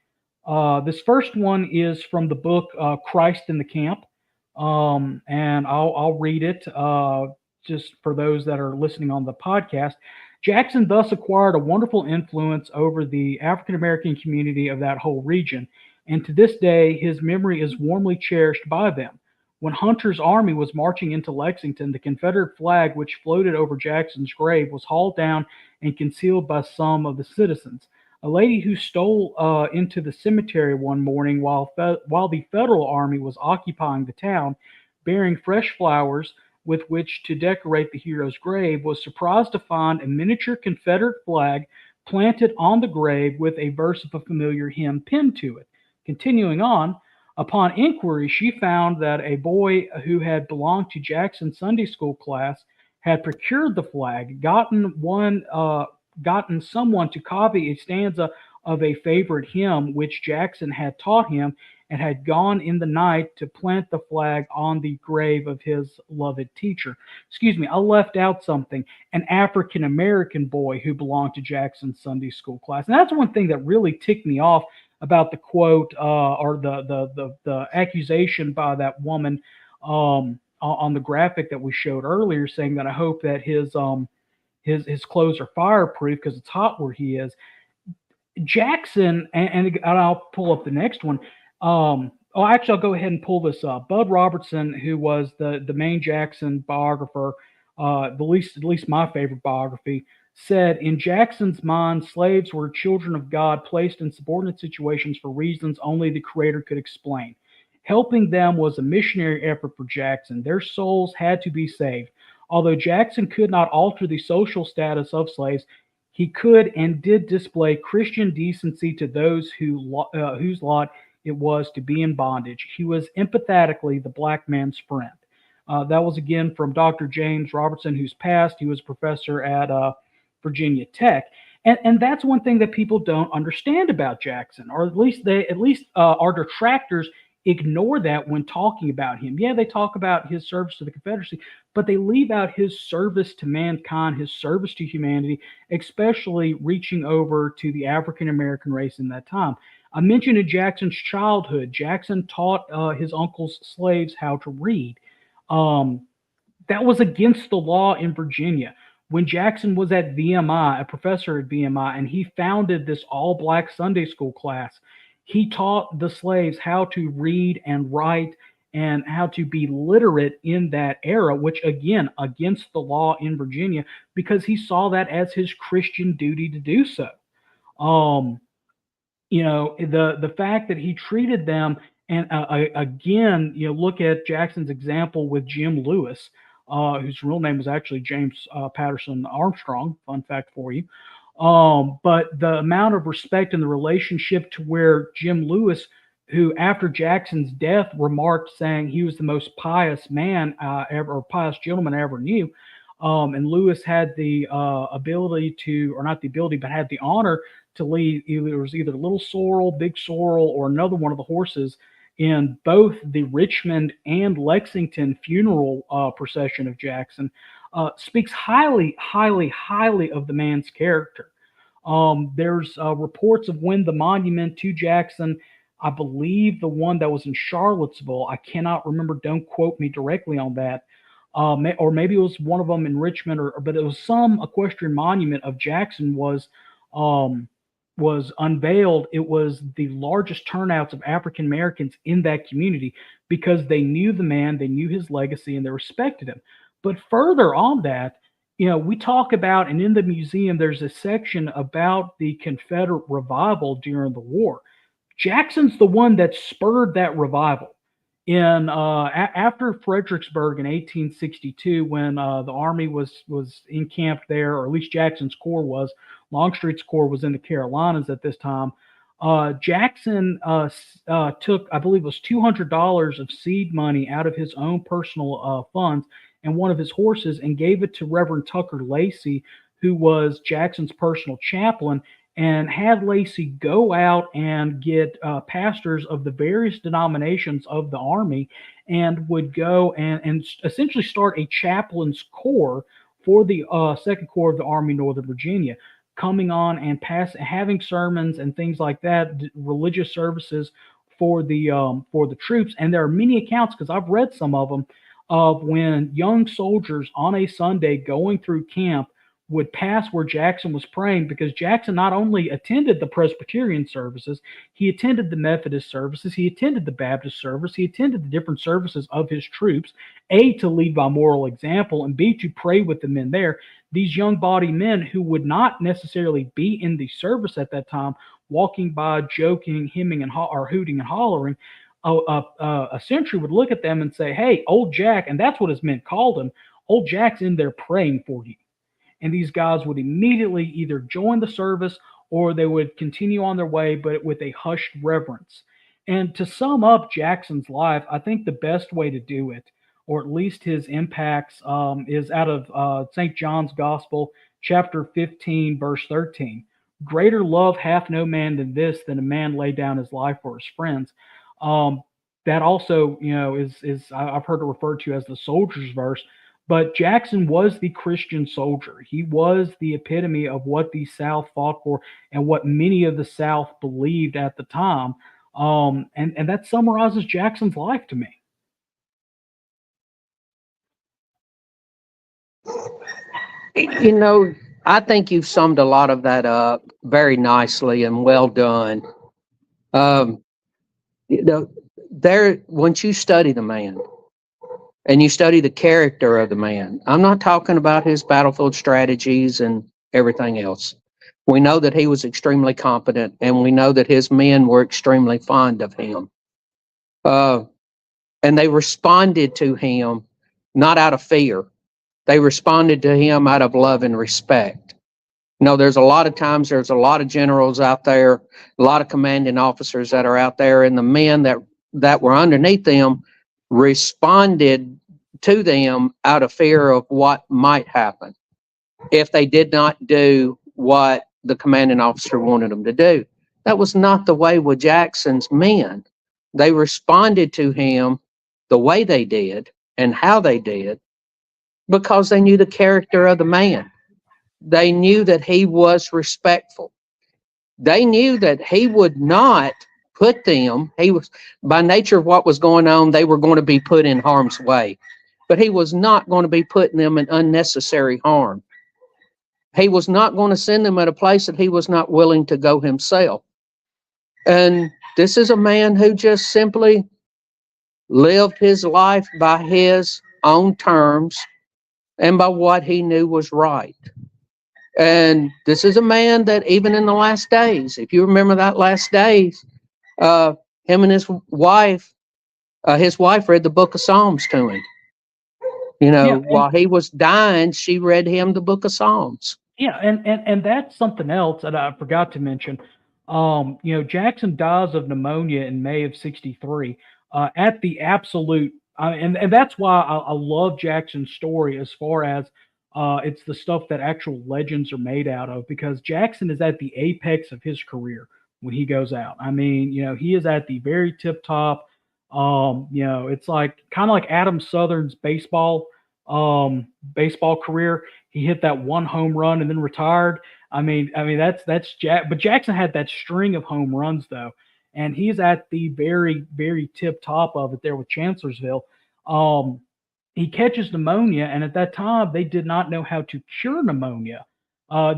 C: This first one is from the book Christ in the Camp, and I'll read it just for those that are listening on the podcast. Jackson thus acquired a wonderful influence over the African-American community of that whole region, and to this day, his memory is warmly cherished by them. When Hunter's army was marching into Lexington, the Confederate flag which floated over Jackson's grave was hauled down and concealed by some of the citizens. A lady who stole into the cemetery one morning while the Federal army was occupying the town, bearing fresh flowers with which to decorate the hero's grave, was surprised to find a miniature Confederate flag planted on the grave with a verse of a familiar hymn pinned to it. Continuing on, upon inquiry, she found that a boy who had belonged to Jackson's Sunday school class had procured the flag, gotten someone to copy a stanza of a favorite hymn which Jackson had taught him, and had gone in the night to plant the flag on the grave of his loved teacher. Excuse me, I left out something. An African-American boy who belonged to Jackson's Sunday school class. And that's one thing that really ticked me off about the quote or the accusation by that woman on the graphic that we showed earlier, saying that I hope that his clothes are fireproof because it's hot where he is. Jackson, and I'll pull up the next one. Actually, I'll go ahead and pull this up. Bud Robertson, who was the main Jackson biographer, at least my favorite biography, said, in Jackson's mind, slaves were children of God placed in subordinate situations for reasons only the Creator could explain. Helping them was a missionary effort for Jackson. Their souls had to be saved. Although Jackson could not alter the social status of slaves, He could and did display Christian decency to those whose lot it was to be in bondage. He was empathetically the black man's friend. That was again from Dr. James Robertson, who's passed. He was a professor at Virginia Tech. And that's one thing that people don't understand about Jackson, or at least our detractors ignore that when talking about him. Yeah, they talk about his service to the Confederacy, but they leave out his service to mankind, his service to humanity, especially reaching over to the African American race in that time. I mentioned in Jackson's childhood, Jackson taught his uncle's slaves how to read. That was against the law in Virginia. When Jackson was at VMI, a professor at VMI, and he founded this all-black Sunday school class, he taught the slaves how to read and write and how to be literate in that era, which again, against the law in Virginia, because he saw that as his Christian duty to do so. The fact that he treated them, and again, look at Jackson's example with Jim Lewis, whose real name was actually James Patterson Armstrong. Fun fact for you. But the amount of respect in the relationship to where Jim Lewis, who after Jackson's death remarked saying he was the most pious man or pious gentleman I ever knew. And Lewis had the ability to, or not the ability, but had the honor to lead, it was either Little Sorrel, Big Sorrel, or another one of the horses in both the Richmond and Lexington funeral procession of Jackson, speaks highly, highly, highly of the man's character. There's reports of when the monument to Jackson, I believe the one that was in Charlottesville, I cannot remember, don't quote me directly on that, or maybe it was one of them in Richmond, but it was some equestrian monument of Jackson was unveiled. It was the largest turnouts of African Americans in that community because they knew the man, they knew his legacy, and they respected him. But further on that, we talk about, and in the museum, there's a section about the Confederate revival during the war. Jackson's the one that spurred that revival. After Fredericksburg in 1862, when the Army was encamped there, or at least Jackson's Corps was, Longstreet's Corps was in the Carolinas at this time. Jackson took, I believe it was $200 of seed money out of his own personal funds and one of his horses, and gave it to Reverend Tucker Lacey, who was Jackson's personal chaplain, and had Lacey go out and get pastors of the various denominations of the Army, and would go and essentially start a chaplain's corps for the Second Corps of the Army, Northern Virginia, coming on and having sermons and things like that, religious services for the troops. And there are many accounts, because I've read some of them, of when young soldiers on a Sunday going through camp would pass where Jackson was praying, because Jackson not only attended the Presbyterian services, he attended the Methodist services, he attended the Baptist service, he attended the different services of his troops, A, to lead by moral example, and B, to pray with the men there. These young body men who would not necessarily be in the service at that time, walking by, joking, hemming, or hooting and hollering, a sentry would look at them and say, "Hey, old Jack," and that's what his men called him, "Old Jack's in there praying for you." And these guys would immediately either join the service or they would continue on their way, but with a hushed reverence. And to sum up Jackson's life, I think the best way to do it, or at least his impacts, is out of St. John's Gospel, chapter 15, verse 13. "Greater love hath no man than this, than a man lay down his life for his friends." That also, is I've heard it referred to as the soldier's verse. But Jackson was the Christian soldier. He was the epitome of what the South fought for and what many of the South believed at the time. And that summarizes Jackson's life to me.
B: I think you've summed a lot of that up very nicely and well done. Once you study the man, and you study the character of the man. I'm not talking about his battlefield strategies and everything else. We know that he was extremely competent, and we know that his men were extremely fond of him. And they responded to him not out of fear. They responded to him out of love and respect. You know, there's a lot of times there's a lot of generals out there, a lot of commanding officers that are out there, and the men that were underneath them responded to them out of fear of what might happen if they did not do what the commanding officer wanted them to do. That was not the way with Jackson's men. They responded to him the way they did and how they did because they knew the character of the man. They knew that he was respectful. They knew that he would not put them, he was, by nature of what was going on, they were going to be put in harm's way. But he was not going to be putting them in unnecessary harm. He was not going to send them at a place that he was not willing to go himself. And this is a man who just simply lived his life by his own terms and by what he knew was right. And this is a man that even in the last days, if you remember that last days, him and his wife read the book of Psalms to him. You know, while he was dying, she read him the book of Psalms.
C: Yeah, and that's something else that I forgot to mention. You know, Jackson dies of pneumonia in May of '63 at the absolute, and that's why I love Jackson's story as far as it's the stuff that actual legends are made out of, because Jackson is at the apex of his career when he goes out. I mean, you know, he is at the very tip top. You know, it's like kind of like Adam Southern's baseball career. He hit that one home run and then retired. I mean that's Jack, but Jackson had that string of home runs though, and he's at the very, very tip top of it there with Chancellorsville. He catches pneumonia, and at that time they did not know how to cure pneumonia.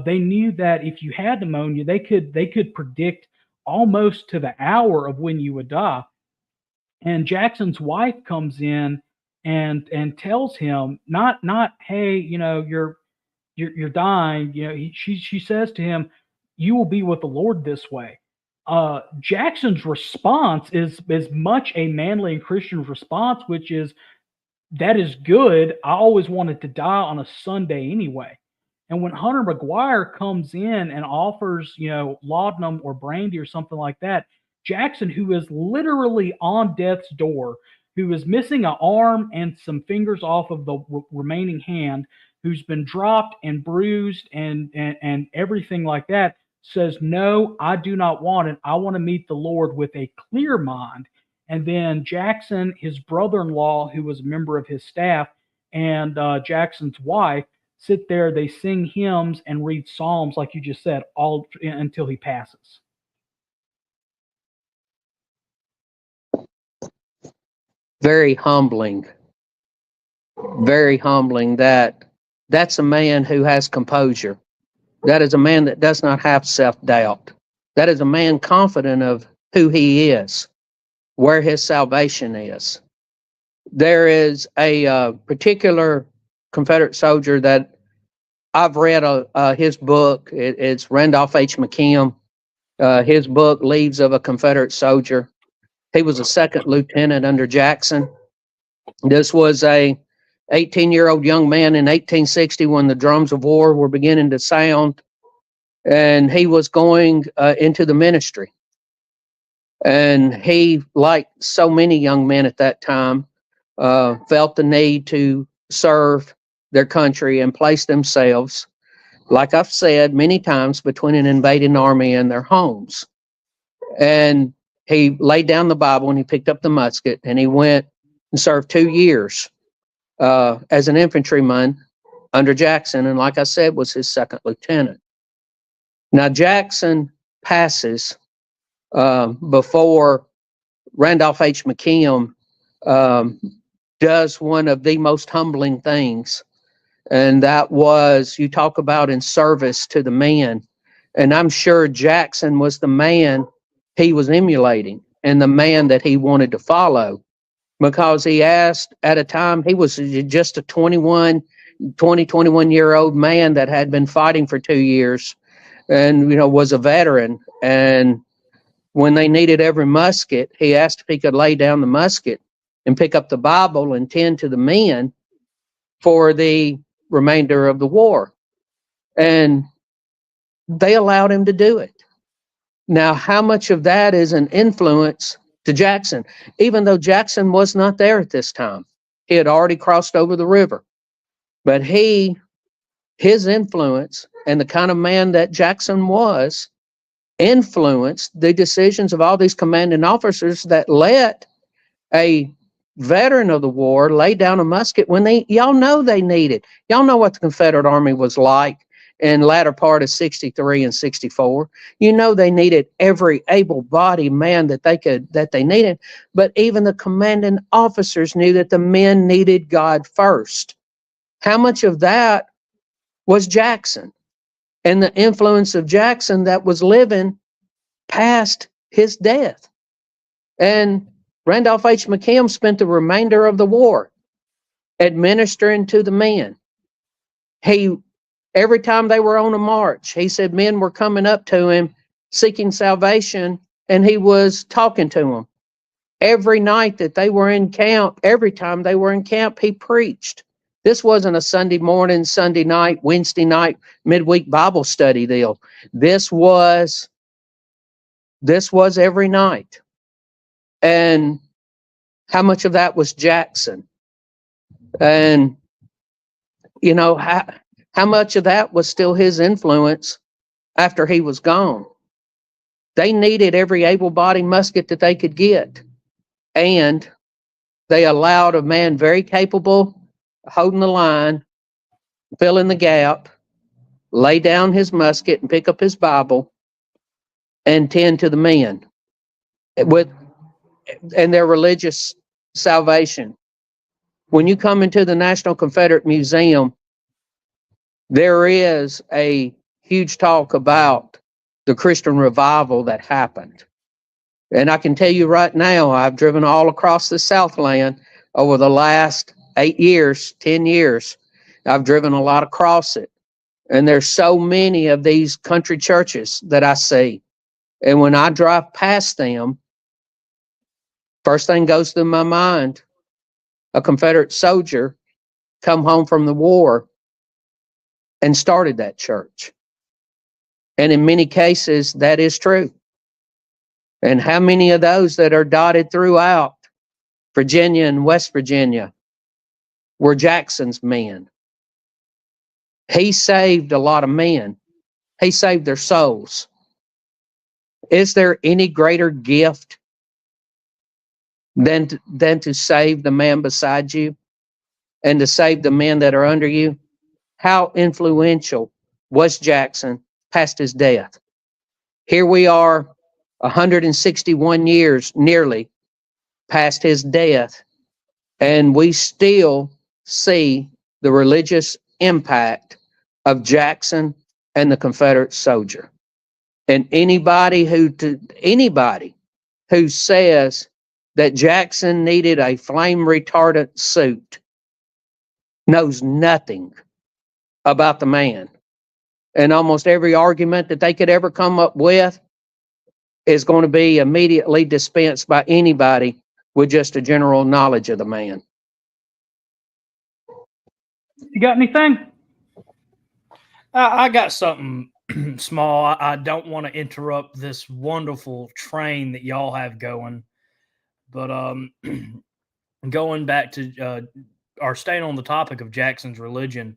C: They knew that if you had pneumonia, they could predict almost to the hour of when you would die. And Jackson's wife comes in and tells him not hey, you know, you're dying. You know, she says to him, you will be with the Lord this way. Jackson's response is much a manly and Christian response, which is, that is good. I always wanted to die on a Sunday anyway. And when Hunter McGuire comes in and offers, you know, laudanum or brandy or something like that, Jackson, who is literally on death's door, who is missing an arm and some fingers off of the remaining hand, who's been dropped and bruised and everything like that, says, no, I do not want it. I want to meet the Lord with a clear mind. And then Jackson, his brother-in-law, who was a member of his staff, and Jackson's wife sit there. They sing hymns and read psalms, like you just said, all until he passes.
B: Very humbling. Very humbling. That's a man who has composure. That is a man that does not have self-doubt. That is a man confident of who he is, where his salvation is. There is a particular Confederate soldier that I've read his book. It's Randolph H. McKim. His book, Leaves of a Confederate Soldier. He was a second lieutenant under Jackson. This was a 18-year-old young man in 1860 when the drums of war were beginning to sound, and he was going into the ministry. And he, like so many young men at that time, felt the need to serve their country and place themselves, like I've said many times, between an invading army and their homes. And he laid down the Bible and he picked up the musket and he went and served 2 years as an infantryman under Jackson, and like I said, was his second lieutenant. Now Jackson passes before Randolph H. McKim does one of the most humbling things, and that was, you talk about in service to the man, and I'm sure Jackson was the man he was emulating and the man that he wanted to follow, because he asked at a time, he was just a 21-year-old man that had been fighting for 2 years and, you know, was a veteran. And when they needed every musket, he asked if he could lay down the musket and pick up the Bible and tend to the men for the remainder of the war. And they allowed him to do it. Now, how much of that is an influence to Jackson? Even though Jackson was not there at this time, he had already crossed over the river. But his influence and the kind of man that Jackson was influenced the decisions of all these commanding officers that let a veteran of the war lay down a musket when y'all know they needed. Y'all know what the Confederate Army was like in latter part of 63 and 64. You know they needed every able-bodied man that they needed, but even the commanding officers knew that the men needed God first. How much of that was Jackson and the influence of Jackson that was living past his death? And Randolph H. McKim spent the remainder of the war administering to the men. Every time they were on a march, he said men were coming up to him seeking salvation, and he was talking to them. Every night that they were in camp, every time they were in camp, he preached. This wasn't a Sunday morning, Sunday night, Wednesday night, midweek Bible study deal. This was every night. And how much of that was Jackson? And, you know, how much of that was still his influence after he was gone? They needed every able-bodied musket that they could get. And they allowed a man very capable of holding the line, filling the gap, lay down his musket and pick up his Bible and tend to the men and their religious salvation. When you come into the National Confederate Museum, there is a huge talk about the Christian revival that happened. And I can tell you right now, I've driven all across the Southland over the last 8 years, 10 years. I've driven a lot across it. And there's so many of these country churches that I see. And when I drive past them, first thing goes through my mind, a Confederate soldier come home from the war and started that church. And in many cases, that is true. And how many of those that are dotted throughout Virginia and West Virginia were Jackson's men? He saved a lot of men. He saved their souls. Is there any greater gift than to save the man beside you and to save the men that are under you? How influential was Jackson past his death? Here we are 161 years nearly past his death, and we still see the religious impact of Jackson and the Confederate soldier. And anybody who says that Jackson needed a flame retardant suit knows nothing about the man. And almost every argument that they could ever come up with is going to be immediately dispensed by anybody with just a general knowledge of the man.
C: You got anything?
D: I got something small. I don't want to interrupt this wonderful train that y'all have going, but going back to or staying on the topic of Jackson's religion,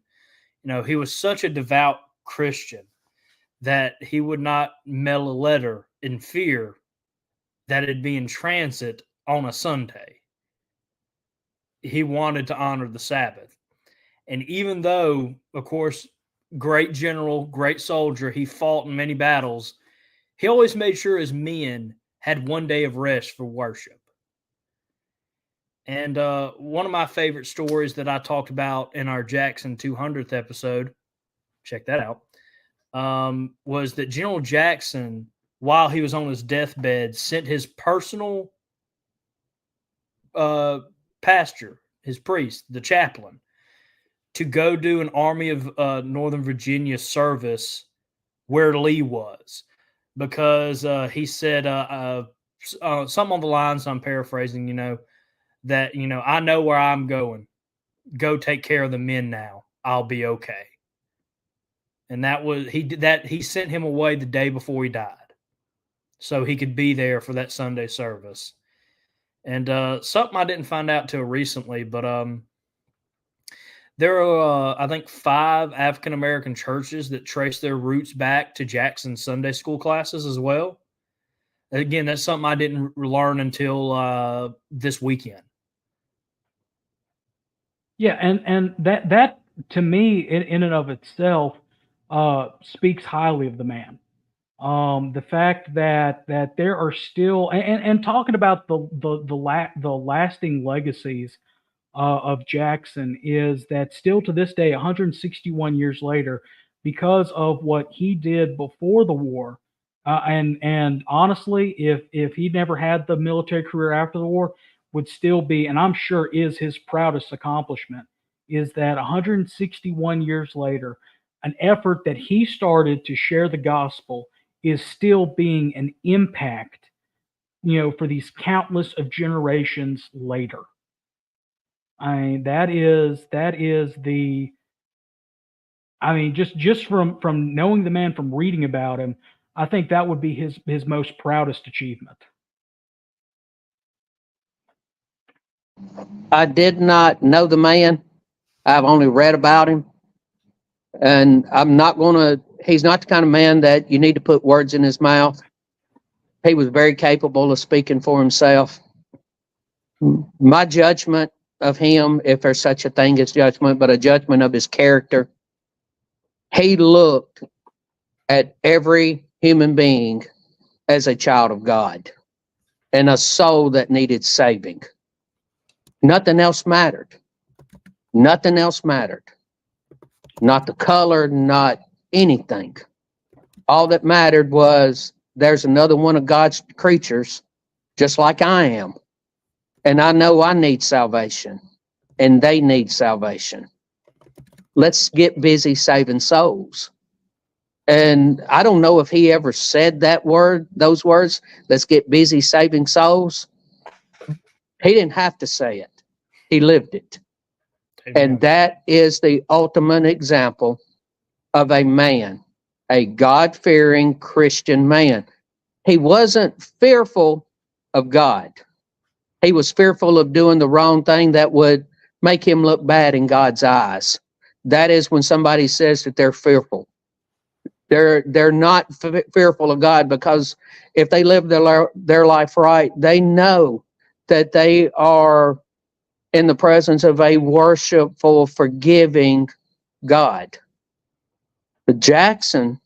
D: you know, he was such a devout Christian that he would not mail a letter in fear that it'd be in transit on a Sunday. He wanted to honor the Sabbath. And even though, of course, great general, great soldier, he fought in many battles, he always made sure his men had one day of rest for worship. And one of my favorite stories that I talked about in our Jackson 200th episode, check that out, was that General Jackson, while he was on his deathbed, sent his personal pastor, his priest, the chaplain, to go do an Army of Northern Virginia service where Lee was, because he said something on the lines, I'm paraphrasing, you know, that, you know, I know where I'm going. Go take care of the men now. I'll be okay. and that was he did that. He sent him away the day before he died, so he could be there for that Sunday service. And something I didn't find out till recently, but there are I think 5 African American churches that trace their roots back to Jackson's Sunday school classes as well. Again, that's something I didn't learn until this weekend.
C: Yeah, and that to me in and of itself speaks highly of the man. The fact that there are still and talking about the lasting legacies of Jackson is that still to this day, 161 years later, because of what he did before the war, and honestly, if he never had the military career after the war, would still be, and I'm sure is his proudest accomplishment, is that 161 years later, an effort that he started to share the gospel is still being an impact, for these countless of generations later. I mean, that is the, I mean, just from knowing the man, from reading about him, I think that would be his most proudest achievement.
E: I did not know the man. I've only read about him. And he's not the kind of man that you need to put words in his mouth. He was very capable of speaking for himself. My judgment of him, if there's such a thing as judgment, but a judgment of his character, he looked at every human being as a child of God and a soul that needed saving. Nothing else mattered. Nothing else mattered. Not the color, not anything. All that mattered was there's another one of God's creatures, just like I am. And I know I need salvation, and they need salvation. Let's get busy saving souls. And I don't know if he ever said those words, let's get busy saving souls. He didn't have to say it. He lived it.
D: Amen.
E: And that is the ultimate example of a man, a God-fearing Christian man. He wasn't fearful of God. He was fearful of doing the wrong thing that would make him look bad in God's eyes. That is when somebody says that they're fearful. They're not fearful of God, because if they live their life right, they know that they are in the presence of a worshipful, forgiving God. But Jackson,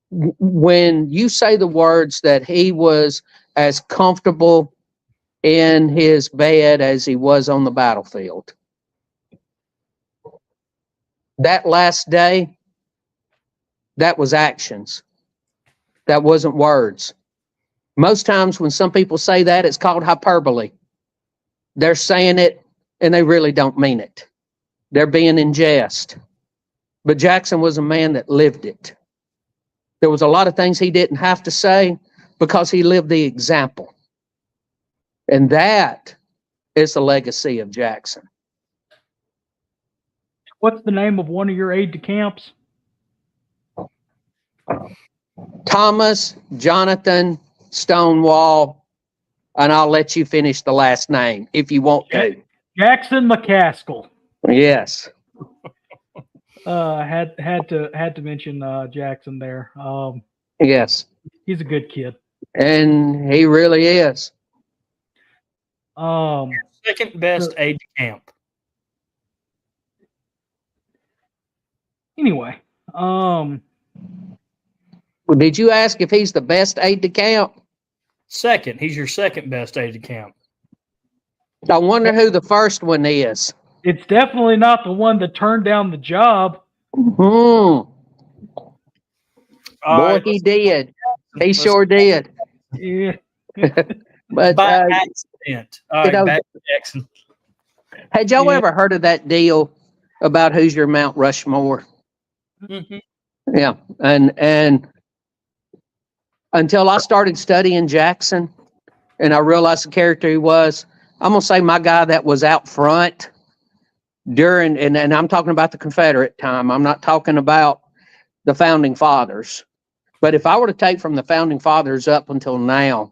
E: when you say the words that he was as comfortable in his bed as he was on the battlefield, that last day, that was actions. That wasn't words. Most times when some people say that, it's called hyperbole. They're saying it and they really don't mean it. They're being in jest. But Jackson was a man that lived it. There was a lot of things he didn't have to say because he lived the example. And that is the legacy of Jackson.
C: What's the name of one of your aide-de-camps?
E: Thomas Jonathan Stonewall, and I'll let you finish the last name if you want to.
C: Jackson McCaskill.
E: Yes.
C: Had to mention Jackson there.
E: Yes.
C: He's a good kid.
E: And he really is.
D: Second best aide de camp.
C: Anyway,
E: did you ask if he's the best aide de camp?
D: Second, he's your second best aide de camp.
E: I wonder who the first one is.
C: it's definitely not the one that turned down the job.
E: Boy,
D: right,
E: he did. He sure did.
C: Yeah.
E: But
D: by accident. All right, back to Jackson.
E: had y'all ever heard of that deal about who's your Mount Rushmore?
D: Mm-hmm.
E: Yeah, and until I started studying Jackson, and I realized the character he was, I'm gonna say my guy that was out front during, and I'm talking about the Confederate time. I'm not talking about the founding fathers. But if I were to take from the founding fathers up until now,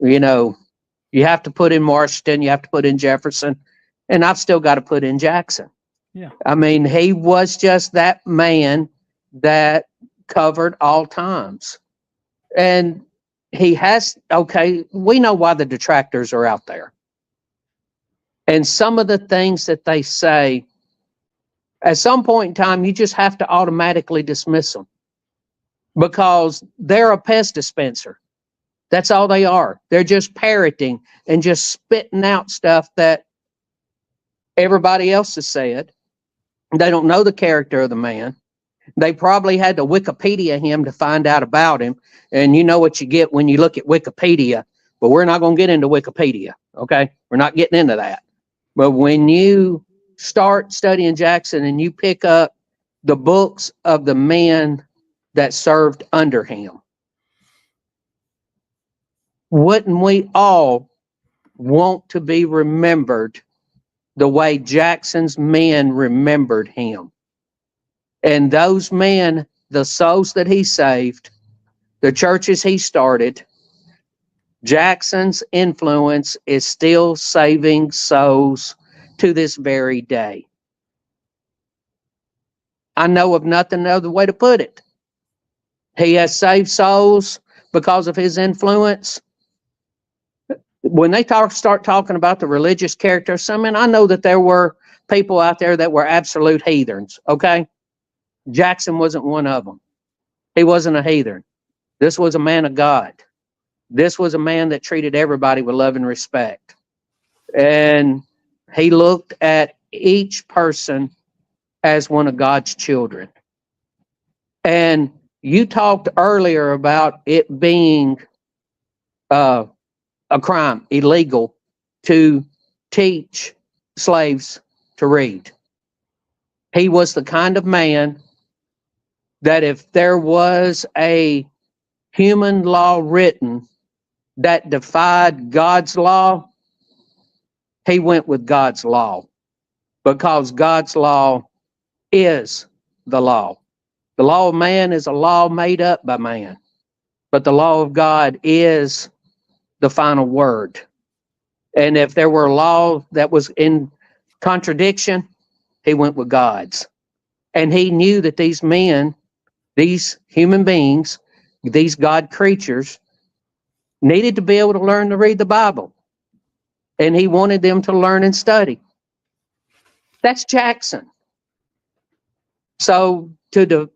E: you know, you have to put in Washington, you have to put in Jefferson, and I've still got to put in Jackson.
C: Yeah.
E: I mean, he was just that man that covered all times. And he has, okay, we know why the detractors are out there. And some of the things that they say, at some point in time, you just have to automatically dismiss them because they're a pest dispenser. That's all they are. They're just parroting and just spitting out stuff that everybody else has said. They don't know the character of the man. They probably had to Wikipedia him to find out about him. And you know what you get when you look at Wikipedia, but we're not going to get into Wikipedia, okay? We're not getting into that. But when you start studying Jackson and you pick up the books of the men that served under him, wouldn't we all want to be remembered the way Jackson's men remembered him? And those men, the souls that he saved, the churches he started, Jackson's influence is still saving souls to this very day. I know of nothing other way to put it. He has saved souls because of his influence. When they start talking about the religious character of some men, I know that there were people out there that were absolute heathens, okay? Jackson wasn't one of them. He wasn't a heathen. This was a man of God. This was a man that treated everybody with love and respect. And he looked at each person as one of God's children. And you talked earlier about it being a crime, illegal, to teach slaves to read. He was the kind of man that if there was a human law written that defied God's law, he went with God's law, because God's law is the law. The law of man is a law made up by man, but the law of God is the final word. And if there were a law that was in contradiction, he went with God's. And he knew that these men, these human beings, these God creatures, needed to be able to learn to read the Bible. And he wanted them to learn and study. That's Jackson. So to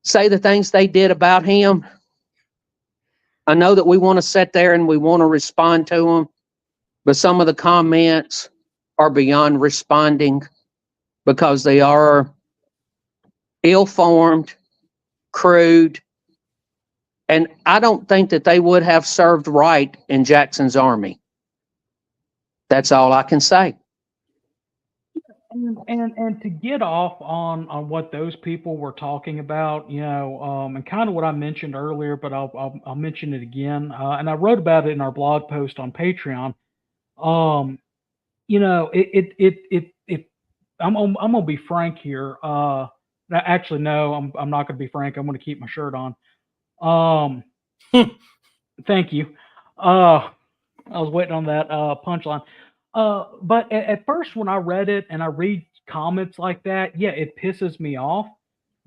E: say the things they did about him, I know that we want to sit there and we want to respond to them, but some of the comments are beyond responding because they are ill-formed, crude, and I don't think that they would have served right in Jackson's army. That's all I can say.
C: And to get off on what those people were talking about, you know, and kind of what I mentioned earlier, but I'll mention it again. And I wrote about it in our blog post on Patreon. You know, I'm gonna be frank here. Actually, no, I'm not gonna be frank. I'm gonna keep my shirt on. Thank you. I was waiting on that punchline. But at first, when I read it and I read comments like that, yeah, it pisses me off.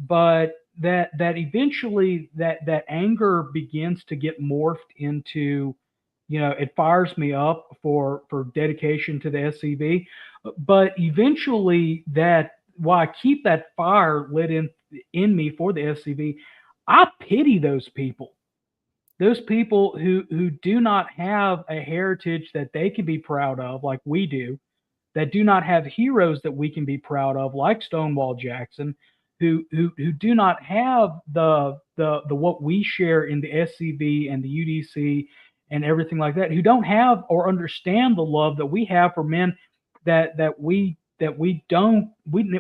C: But that eventually that anger begins to get morphed into, you know, it fires me up for dedication to the SCV. But eventually, while I keep that fire lit in me for the SCV, I pity those people. Those people who do not have a heritage that they can be proud of like we do, that do not have heroes that we can be proud of like Stonewall Jackson, who do not have the what we share in the SCV and the UDC and everything like that, who don't have or understand the love that we have for men that we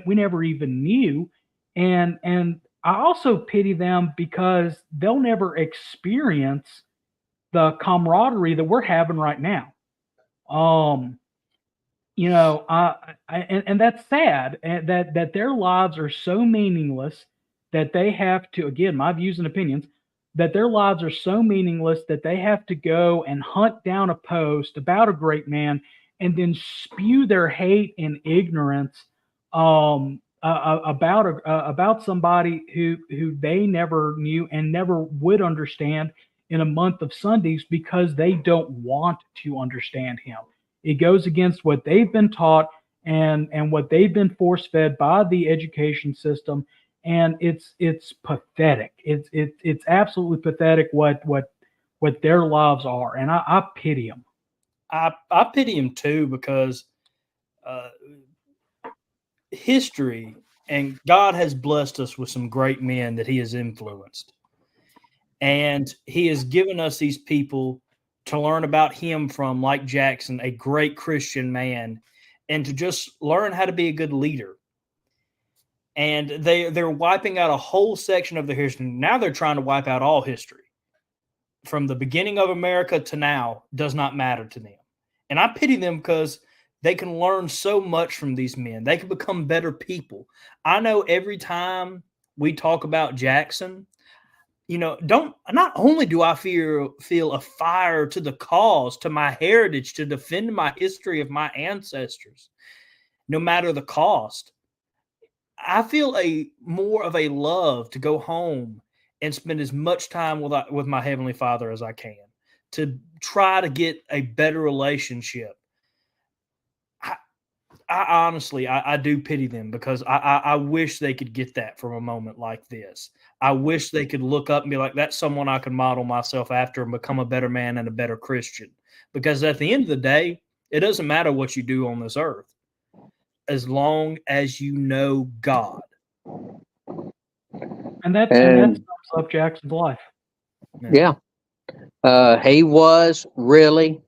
C: never even knew. And I also pity them because they'll never experience the camaraderie that we're having right now. you know, and that's sad, and that their lives are so meaningless that they have to, again, my views and opinions, that their lives are so meaningless that they have to go and hunt down a post about a great man and then spew their hate and ignorance about somebody who they never knew and never would understand in a month of Sundays because they don't want to understand him. It goes against what they've been taught and what they've been force fed by the education system, and it's pathetic. It's absolutely pathetic what their lives are, and I pity them.
D: I pity him too, because history and God has blessed us with some great men that he has influenced. And he has given us these people to learn about him from, like Jackson, a great Christian man, and to just learn how to be a good leader. And they're wiping out a whole section of the history. Now they're trying to wipe out all history. From the beginning of America to now does not matter to them. And I pity them because they can learn so much from these men. They can become better people. I know every time we talk about Jackson, you know, not only do I feel a fire to the cause, to my heritage, to defend my history of my ancestors, no matter the cost, I feel more of a love to go home and spend as much time with my Heavenly Father as I can, to try to get a better relationship. I honestly do pity them, because I wish they could get that from a moment like this. I wish they could look up and be like, that's someone I can model myself after and become a better man and a better Christian. Because at the end of the day, it doesn't matter what you do on this earth, as long as you know God.
C: And that sums up Jackson's life.
E: Yeah. He was really,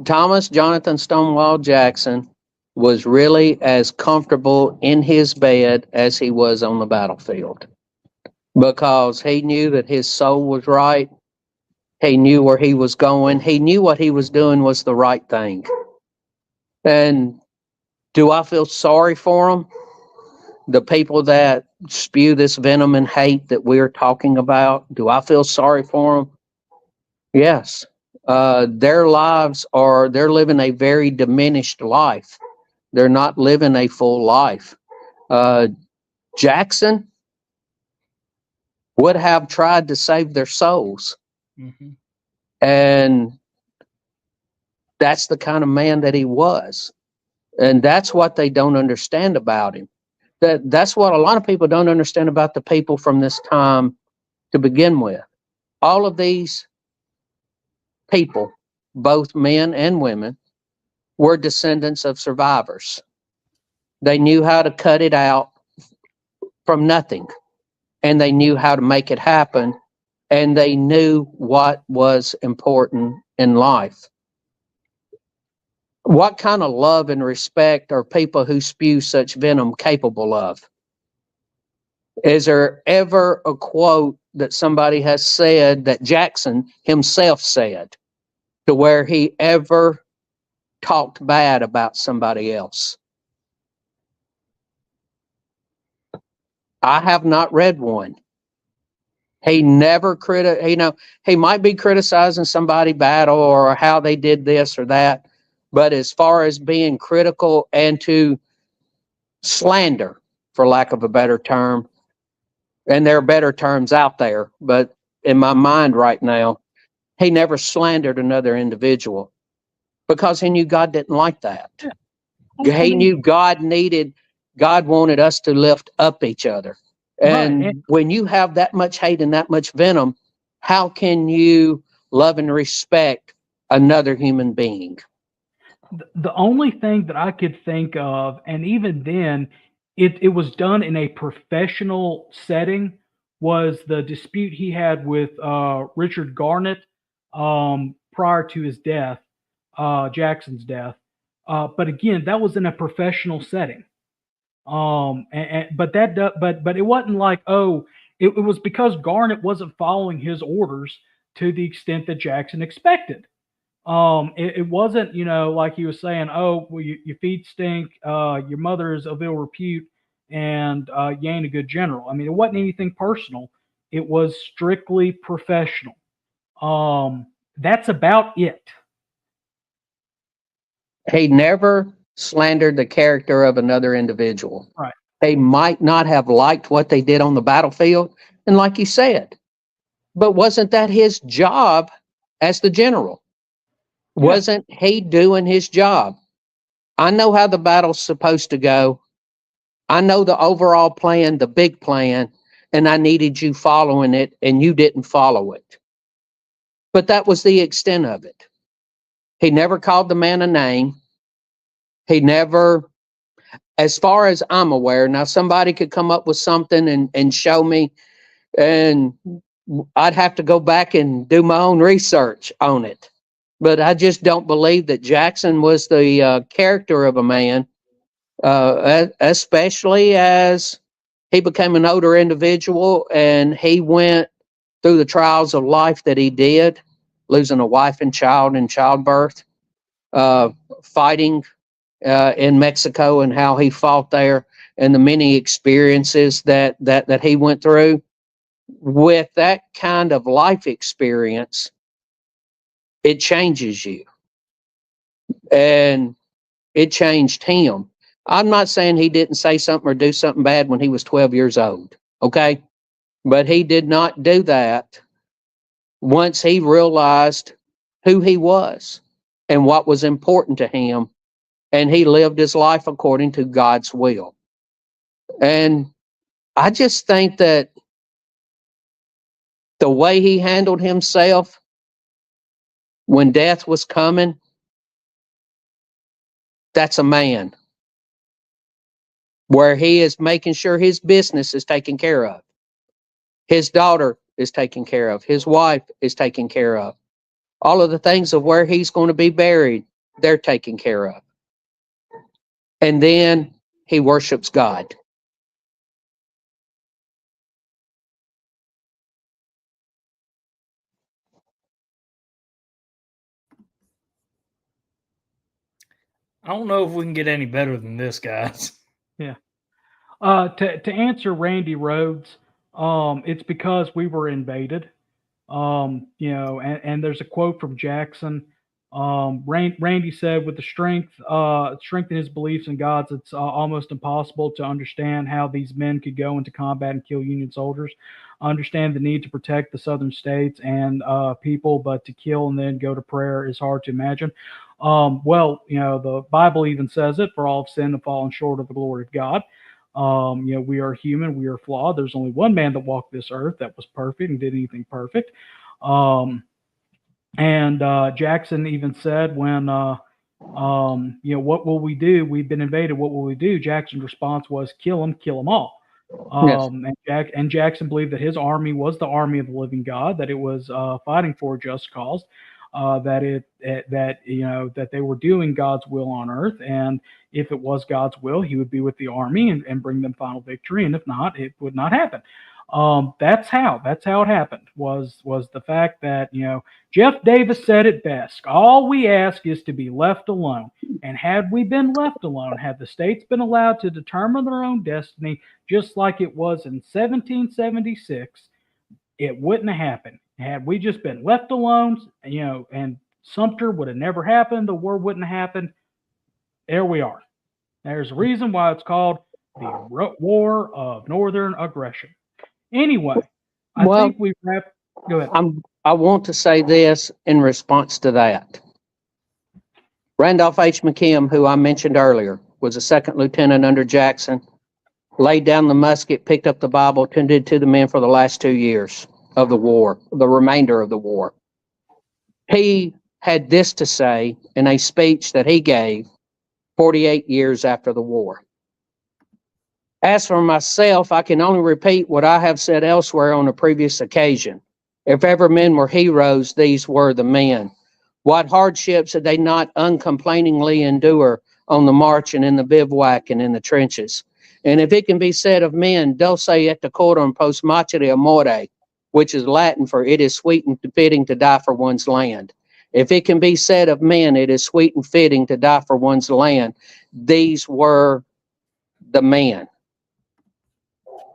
E: Thomas Jonathan Stonewall Jackson was really as comfortable in his bed as he was on the battlefield, because he knew that his soul was right. He knew where he was going. He knew what he was doing was the right thing. And do I feel sorry for him? The people that spew this venom and hate that we're talking about, do I feel sorry for them? Yes. Their lives they're living a very diminished life. They're not living a full life. Jackson would have tried to save their souls.
D: Mm-hmm.
E: And that's the kind of man that he was. And that's what they don't understand about him. That's what a lot of people don't understand about the people from this time to begin with. All of these people, both men and women, were descendants of survivors. They knew how to cut it out from nothing, and they knew how to make it happen, and they knew what was important in life. What kind of love and respect are people who spew such venom capable of? Is there ever a quote that somebody has said that Jackson himself said, to where he ever talked bad about somebody else? I have not read one. He never he might be criticizing somebody bad or how they did this or that, but as far as being critical and to slander, for lack of a better term, and there are better terms out there, but in my mind right now, he never slandered another individual, because he knew God didn't like that. He knew God wanted us to lift up each other. And
C: Right.
E: when you have that much hate and that much venom, how can you love and respect another human being?
C: The only thing that I could think of, and even then, it was done in a professional setting, was the dispute he had with Richard Garnett prior to his death, Jackson's death. But again, that was in a professional setting. But it wasn't like, it was because Garnett wasn't following his orders to the extent that Jackson expected. It wasn't, like he was saying, oh, well, your feet stink, your mother is of ill repute, and you ain't a good general. I mean, it wasn't anything personal. It was strictly professional. That's about it.
E: He never slandered the character of another individual.
C: Right.
E: They might not have liked what they did on the battlefield, and like you said, but wasn't that his job as the general?
C: Yeah.
E: Wasn't he doing his job? I know how the battle's supposed to go. I know the overall plan, the big plan, and I needed you following it, and you didn't follow it. But that was the extent of it. He never called the man a name. He never, as far as I'm aware, now somebody could come up with something and show me, and I'd have to go back and do my own research on it. But I just don't believe that Jackson was the character of a man, especially as he became an older individual and he went through the trials of life that he did, losing a wife and child in childbirth, fighting in Mexico and how he fought there, and the many experiences that he went through. With that kind of life experience, it changes you. And it changed him. I'm not saying he didn't say something or do something bad when he was 12 years old, okay? But he did not do that once he realized who he was and what was important to him, and he lived his life according to God's will. And I just think that the way he handled himself when death was coming, that's a man. Where he is making sure his business is taken care of. His daughter is taken care of. His wife is taken care of. All of the things of where he's going to be buried, they're taken care of. And then he worships God.
D: I don't know if we can get any better than this, guys.
C: Yeah. To answer Randy Rhodes, it's because we were invaded. And there's a quote from Jackson. Randy said, with the strength in his beliefs in gods, it's almost impossible to understand how these men could go into combat and kill Union soldiers. I understand the need to protect the southern states and people, but to kill and then go to prayer is hard to imagine. The Bible even says it, for all have sinned and fallen short of the glory of God. We are human, we are flawed. There's only one man that walked this earth that was perfect and did anything perfect. Jackson even said, when, what will we do? We've been invaded. What will we do? Jackson's response was, kill them all.
E: Yes.
C: And Jackson believed that his army was the army of the living God, that it was fighting for a just cause, that they were doing God's will on earth, and if it was God's will, he would be with the army and bring them final victory, and if not, it would not happen. That's how it happened, was the fact that, Jeff Davis said it best. All we ask is to be left alone. And had we been left alone, had the states been allowed to determine their own destiny, just like it was in 1776, it wouldn't have happened. Had we just been left alone, and Sumter would have never happened, the war wouldn't have happened. There we are. There's a reason why it's called the War of Northern Aggression. Anyway, I think we've wrapped. Go ahead.
E: I want to say this in response to that. Randolph H. McKim, who I mentioned earlier, was a second lieutenant under Jackson, laid down the musket, picked up the Bible, tended to the men for the last 2 years of the war, the remainder of the war. He had this to say in a speech that he gave 48 years after the war. As for myself, I can only repeat what I have said elsewhere on a previous occasion. If ever men were heroes, these were the men. What hardships did they not uncomplainingly endure on the march and in the bivouac and in the trenches? And if it can be said of men, dulce et decorum post macere amore, which is Latin for it is sweet and fitting to die for one's land. If it can be said of men, it is sweet and fitting to die for one's land. These were the men.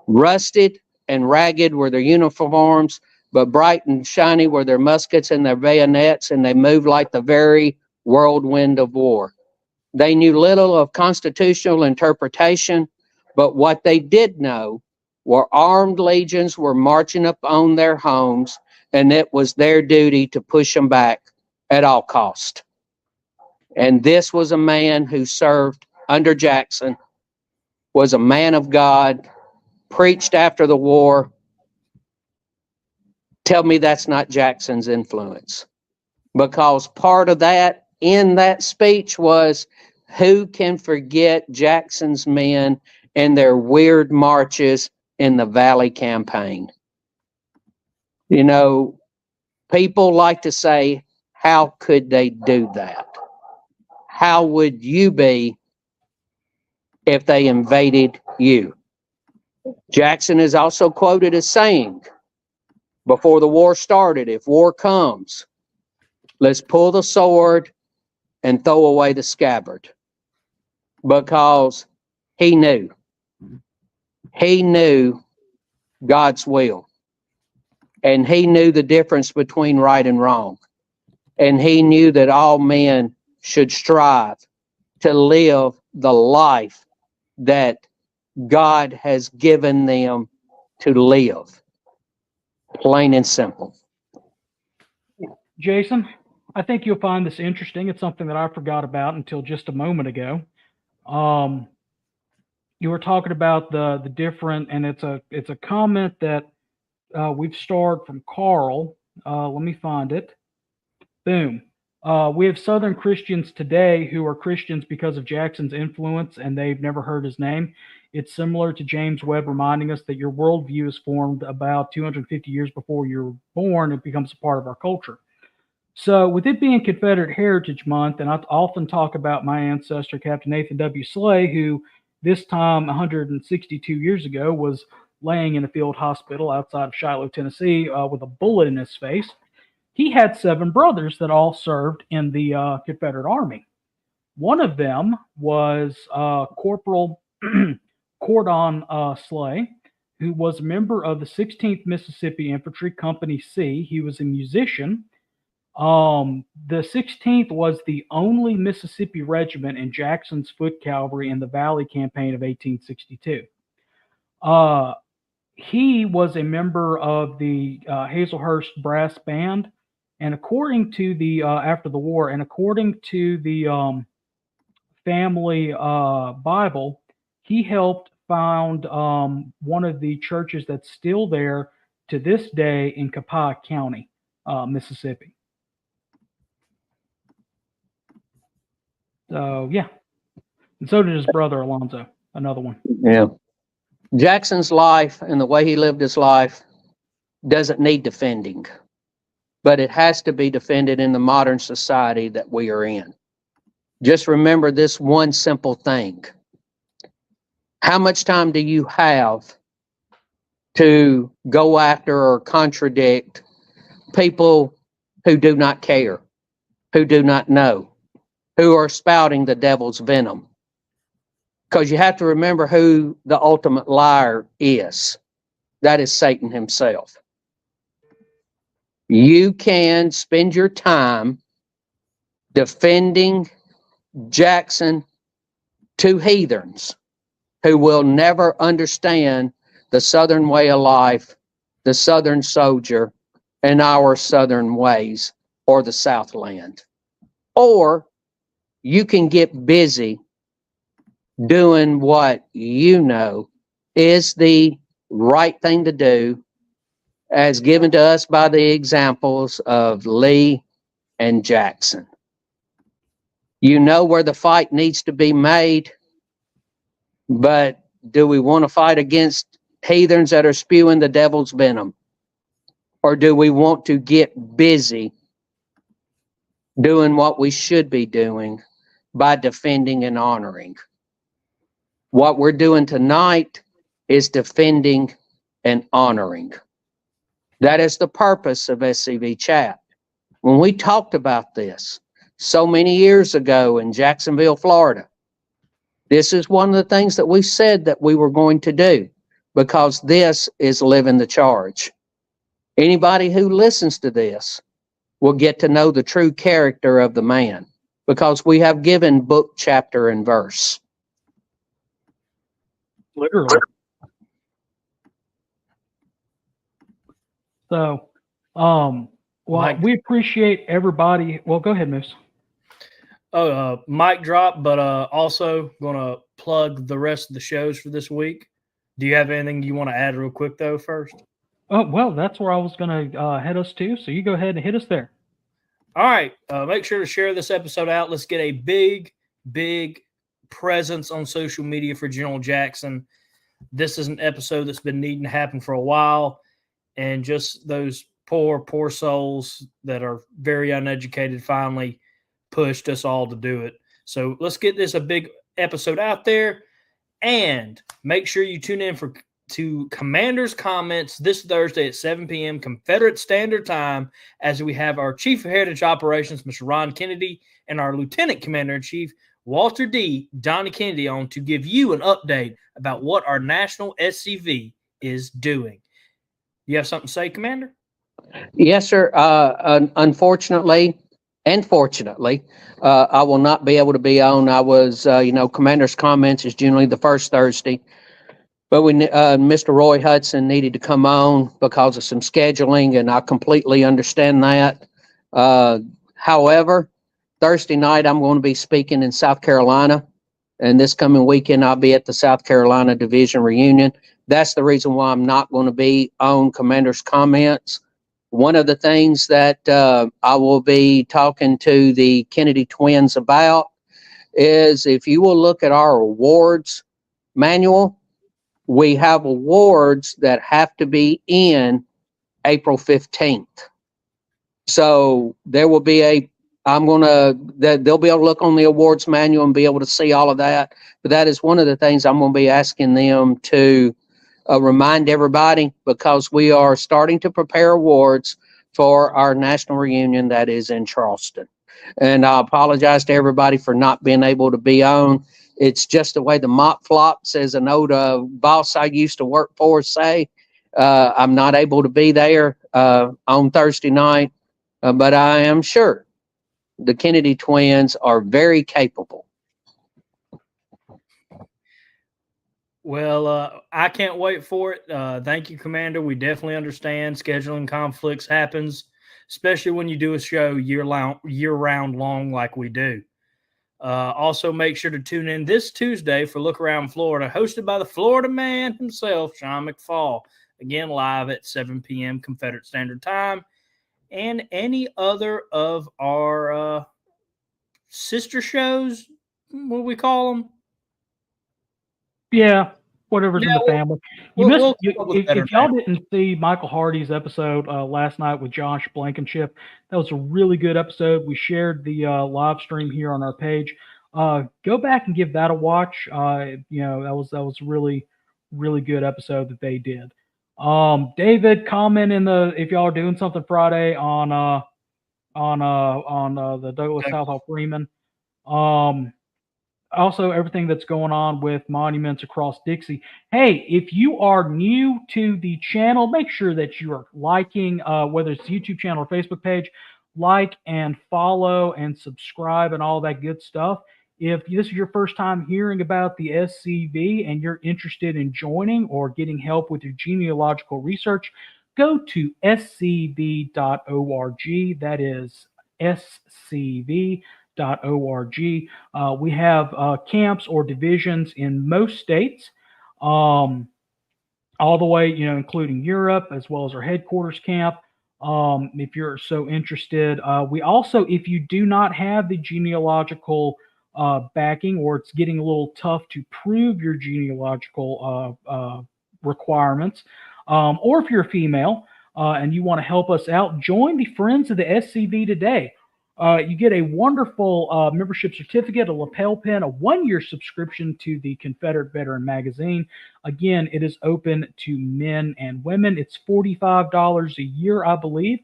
E: Rusted and ragged were their uniforms, but bright and shiny were their muskets and their bayonets, and they moved like the very whirlwind of war. They knew little of constitutional interpretation, but what they did know were armed legions were marching up on their homes, and it was their duty to push them back at all cost. And this was a man who served under Jackson, was a man of God, preached after the war. Tell me that's not Jackson's influence. Because part of that, in that speech, was who can forget Jackson's men and their weird marches in the Valley Campaign? You know, people like to say, how could they do that? How would you be if they invaded you? Jackson is also quoted as saying, before the war started, if war comes, let's pull the sword and throw away the scabbard. Because he knew God's will. And he knew the difference between right and wrong. And he knew that all men should strive to live the life that God has given them to live. Plain and simple.
C: Jason, I think you'll find this interesting. It's something that I forgot about until just a moment ago. You were talking about the different, and it's a comment that we've starred from Carl. Let me find it. Boom. We have Southern Christians today who are Christians because of Jackson's influence, and they've never heard his name. It's similar to James Webb reminding us that your worldview is formed about 250 years before you're born. It becomes a part of our culture. So with it being Confederate Heritage Month, and I often talk about my ancestor, Captain Nathan W. Slay, who this time 162 years ago was laying in a field hospital outside of Shiloh, Tennessee, with a bullet in his face. He had 7 brothers that all served in the Confederate Army. One of them was Corporal Cordon Slay, who was a member of the 16th Mississippi Infantry, Company C. He was a musician. The 16th was the only Mississippi regiment in Jackson's foot cavalry in the Valley Campaign of 1862. He was a member of the Hazelhurst Brass Band, and according to the after the war, and according to the family Bible, he helped found one of the churches that's still there to this day in Copiah County, Mississippi. So yeah, and so did his brother Alonzo, another one.
E: Yeah. Jackson's life and the way he lived his life doesn't need defending, but it has to be defended in the modern society that we are in. Just remember this one simple thing. How much time do you have to go after or contradict people who do not care, who do not know, who are spouting the devil's venom? Because you have to remember who the ultimate liar is. That is Satan himself. You can spend your time defending Jackson to heathens who will never understand the Southern way of life, the Southern soldier, and our Southern ways, or the Southland. Or you can get busy doing what you know is the right thing to do, as given to us by the examples of Lee and Jackson. You know where the fight needs to be made, but do we want to fight against heathens that are spewing the devil's venom? Or do we want to get busy doing what we should be doing by defending and honoring? What we're doing tonight is defending and honoring. That is the purpose of SCV Chat. When we talked about this so many years ago in Jacksonville, Florida, this is one of the things that we said that we were going to do, because this is living the charge. Anybody who listens to this will get to know the true character of the man, because we have given book, chapter, and verse.
C: Literally. So, well,
D: Mike.
C: we appreciate everybody. Well, go ahead, Moose.
D: Mic drop, but also going to plug the rest of the shows for this week. Do you have anything you want to add real quick, though, first?
C: Oh, well, that's where I was going to head us to. So you go ahead and hit us there.
D: All right. Make sure to share this episode out. Let's get a big, big presence on social media for General Jackson. This is an episode that's been needing to happen for a while. And just those poor souls that are very uneducated finally pushed us all to do it. So let's get this a big episode out there. And make sure you tune in to Commander's Comments this Thursday at 7 p.m. Confederate Standard Time, as we have our Chief of Heritage Operations, Mr. Ron Kennedy, and our Lieutenant Commander-in-Chief, Walter D. Donnie Kennedy, on to give you an update about what our National SCV is doing. You have something to say, Commander?
E: Yes, sir. Unfortunately and fortunately, I will not be able to be on. I was, Commander's Comments is generally the first Thursday. But when Mr. Roy Hudson needed to come on because of some scheduling, and I completely understand that. However, Thursday night, I'm going to be speaking in South Carolina. And this coming weekend, I'll be at the South Carolina Division Reunion. That's the reason why I'm not going to be on Commander's Comments. One of the things that I will be talking to the Kennedy twins about is, if you will look at our awards manual, we have awards that have to be in April 15th. So there will be they'll be able to look on the awards manual and be able to see all of that. But that is one of the things I'm going to be asking them to remind everybody, because we are starting to prepare awards for our national reunion that is in Charleston. And I apologize to everybody for not being able to be on. It's just the way the mop flops, as an old boss I used to work for say. I'm not able to be there on Thursday night, but I am sure the Kennedy twins are very capable.
D: Well, I can't wait for it. Thank you, Commander. We definitely understand scheduling conflicts happens, especially when you do a show year-round long like we do. Also, make sure to tune in this Tuesday for Look Around Florida, hosted by the Florida man himself, Sean McFall. Again, live at 7 p.m. Confederate Standard Time. And any other of our sister shows, what we call them?
C: Yeah, whatever's in the family. If y'all didn't see Michael Hardy's episode last night with Josh Blankenship, that was a really good episode. We shared the live stream here on our page. Go back and give that a watch. That was really, really good episode that they did. David, comment if y'all are doing something Friday on the Douglas Southall Freeman. Also, everything that's going on with monuments across Dixie. Hey, if you are new to the channel, make sure that you are liking, whether it's YouTube channel or Facebook page, like and follow and subscribe and all that good stuff. If this is your first time hearing about the SCV and you're interested in joining or getting help with your genealogical research, go to scv.org. That is scv.org. We have camps or divisions in most states, all the way, including Europe, as well as our headquarters camp. If you're so interested, we also, if you do not have the genealogical backing, or it's getting a little tough to prove your genealogical requirements, or if you're a female and you want to help us out, join the Friends of the SCV today. You get a wonderful membership certificate, a lapel pin, a 1-year subscription to the Confederate Veteran Magazine. Again, it is open to men and women. It's $45 a year, I believe.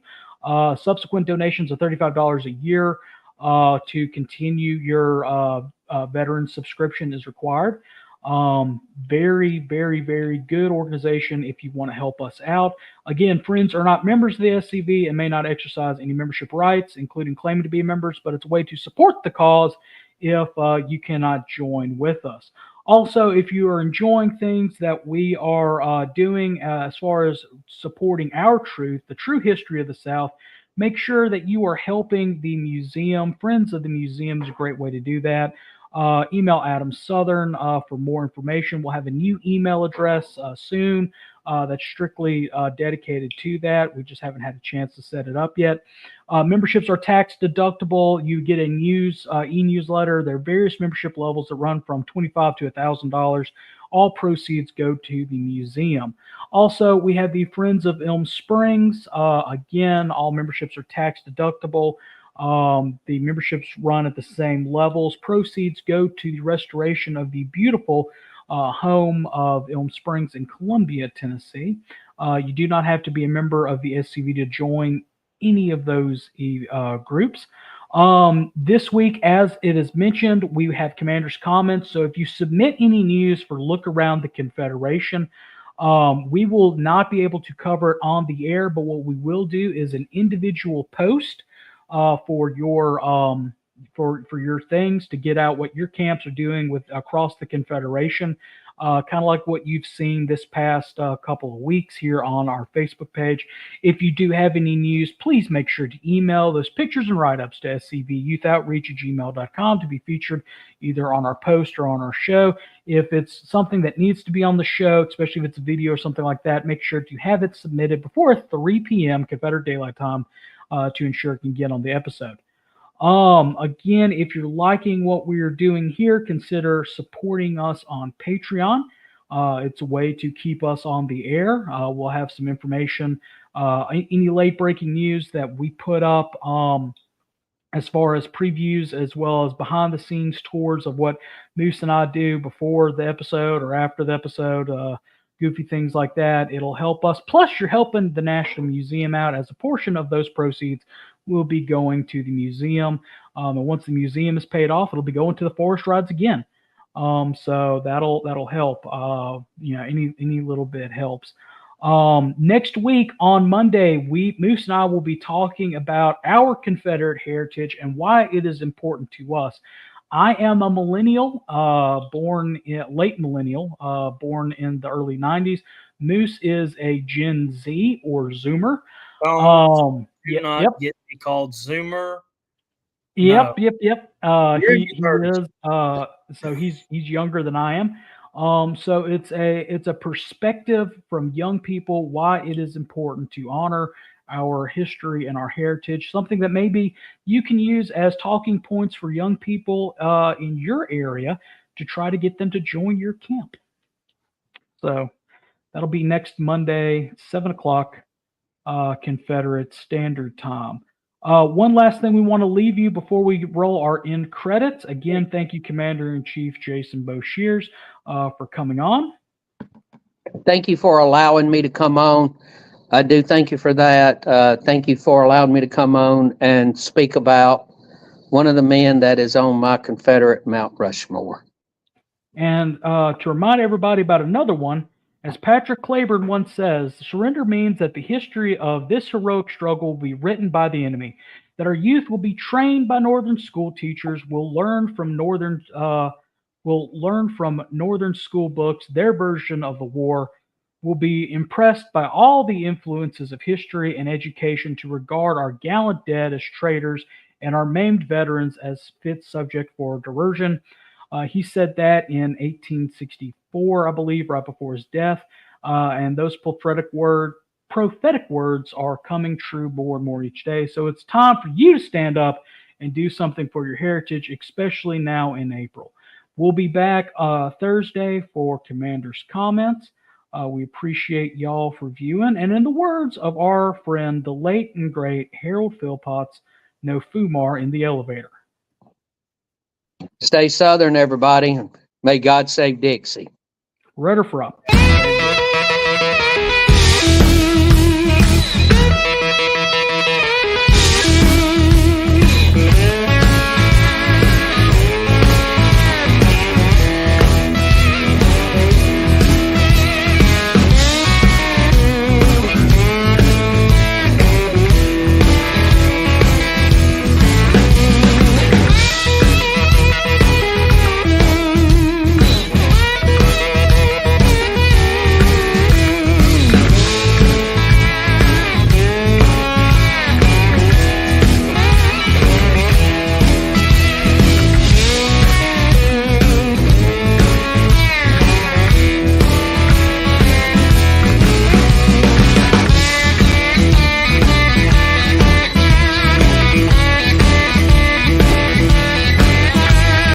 C: Subsequent donations of $35 a year to continue your veteran subscription is required. Very, very, very good organization if you want to help us out. Again, friends are not members of the SCV and may not exercise any membership rights, including claiming to be members, but it's a way to support the cause if you cannot join with us. Also, if you are enjoying things that we are doing as far as supporting our truth, the true history of the South, make sure that you are helping the museum. Friends of the Museum is a great way to do that. Email Adam Southern for more information. We'll have a new email address soon that's strictly dedicated to that. We just haven't had a chance to set it up yet. Memberships are tax deductible. You get a e-newsletter. There are various membership levels that run from $25 to $1,000. All proceeds go to the museum. Also, we have the Friends of Elm Springs. Again, all memberships are tax deductible. The memberships run at the same levels. Proceeds go to the restoration of the beautiful home of Elm Springs in Columbia, Tennessee. You do not have to be a member of the SCV to join any of those groups. This week, as it is mentioned, we have Commander's Comments. So if you submit any news for Look Around the Confederation, we will not be able to cover it on the air, but what we will do is an individual post for your things to get out what your camps are doing with across the Confederation, kind of like what you've seen this past couple of weeks here on our Facebook page. If you do have any news, please make sure to email those pictures and write-ups to scvyouthOutreach@gmail.com to be featured either on our post or on our show. If it's something that needs to be on the show, especially if it's a video or something like that, make sure to have it submitted before 3 p.m. Confederate Daylight Time to ensure it can get on the episode. Again, if you're liking what we're doing here, consider supporting us on Patreon. It's a way to keep us on the air. We'll have some information, any late breaking news that we put up, as far as previews, as well as behind the scenes tours of what Moose and I do before the episode or after the episode, goofy things like that. It'll help us. Plus, you're helping the National Museum out, as a portion of those proceeds will be going to the museum. And once the museum is paid off, it'll be going to the forest rides again. So that'll help. Any little bit helps. Next week on Monday, Moose and I will be talking about our Confederate heritage and why it is important to us. I am a millennial, late millennial, born in the early 90s. Moose is a Gen Z or Zoomer.
D: Get to be called Zoomer.
C: Yep.
D: No.
C: He is. So he's younger than I am. So it's a perspective from young people why it is important to honor our history and our heritage, something that maybe you can use as talking points for young people in your area to try to get them to join your camp. So that'll be next Monday, 7 o'clock, Confederate Standard Time. One last thing we want to leave you before we roll our end credits. Again, thank you, Commander-in-Chief Jason Boshears, for coming on.
E: Thank you for allowing me to come on. I do thank you for that. Thank you for allowing me to come on and speak about one of the men that is on my Confederate Mount Rushmore.
C: And to remind everybody about another one, as Patrick Claiborne once says, surrender means that the history of this heroic struggle will be written by the enemy, that our youth will be trained by Northern school teachers, will learn from Northern school books, their version of the war, will be impressed by all the influences of history and education to regard our gallant dead as traitors and our maimed veterans as fit subject for diversion. He said that in 1864, I believe, right before his death. And those prophetic words are coming true more and more each day. So it's time for you to stand up and do something for your heritage, especially now in April. We'll be back Thursday for Commander's Comments. We appreciate y'all for viewing. And in the words of our friend, the late and great Harold Philpotts, no Fumar in the elevator.
E: Stay Southern, everybody. May God save Dixie.
C: Rudder for up.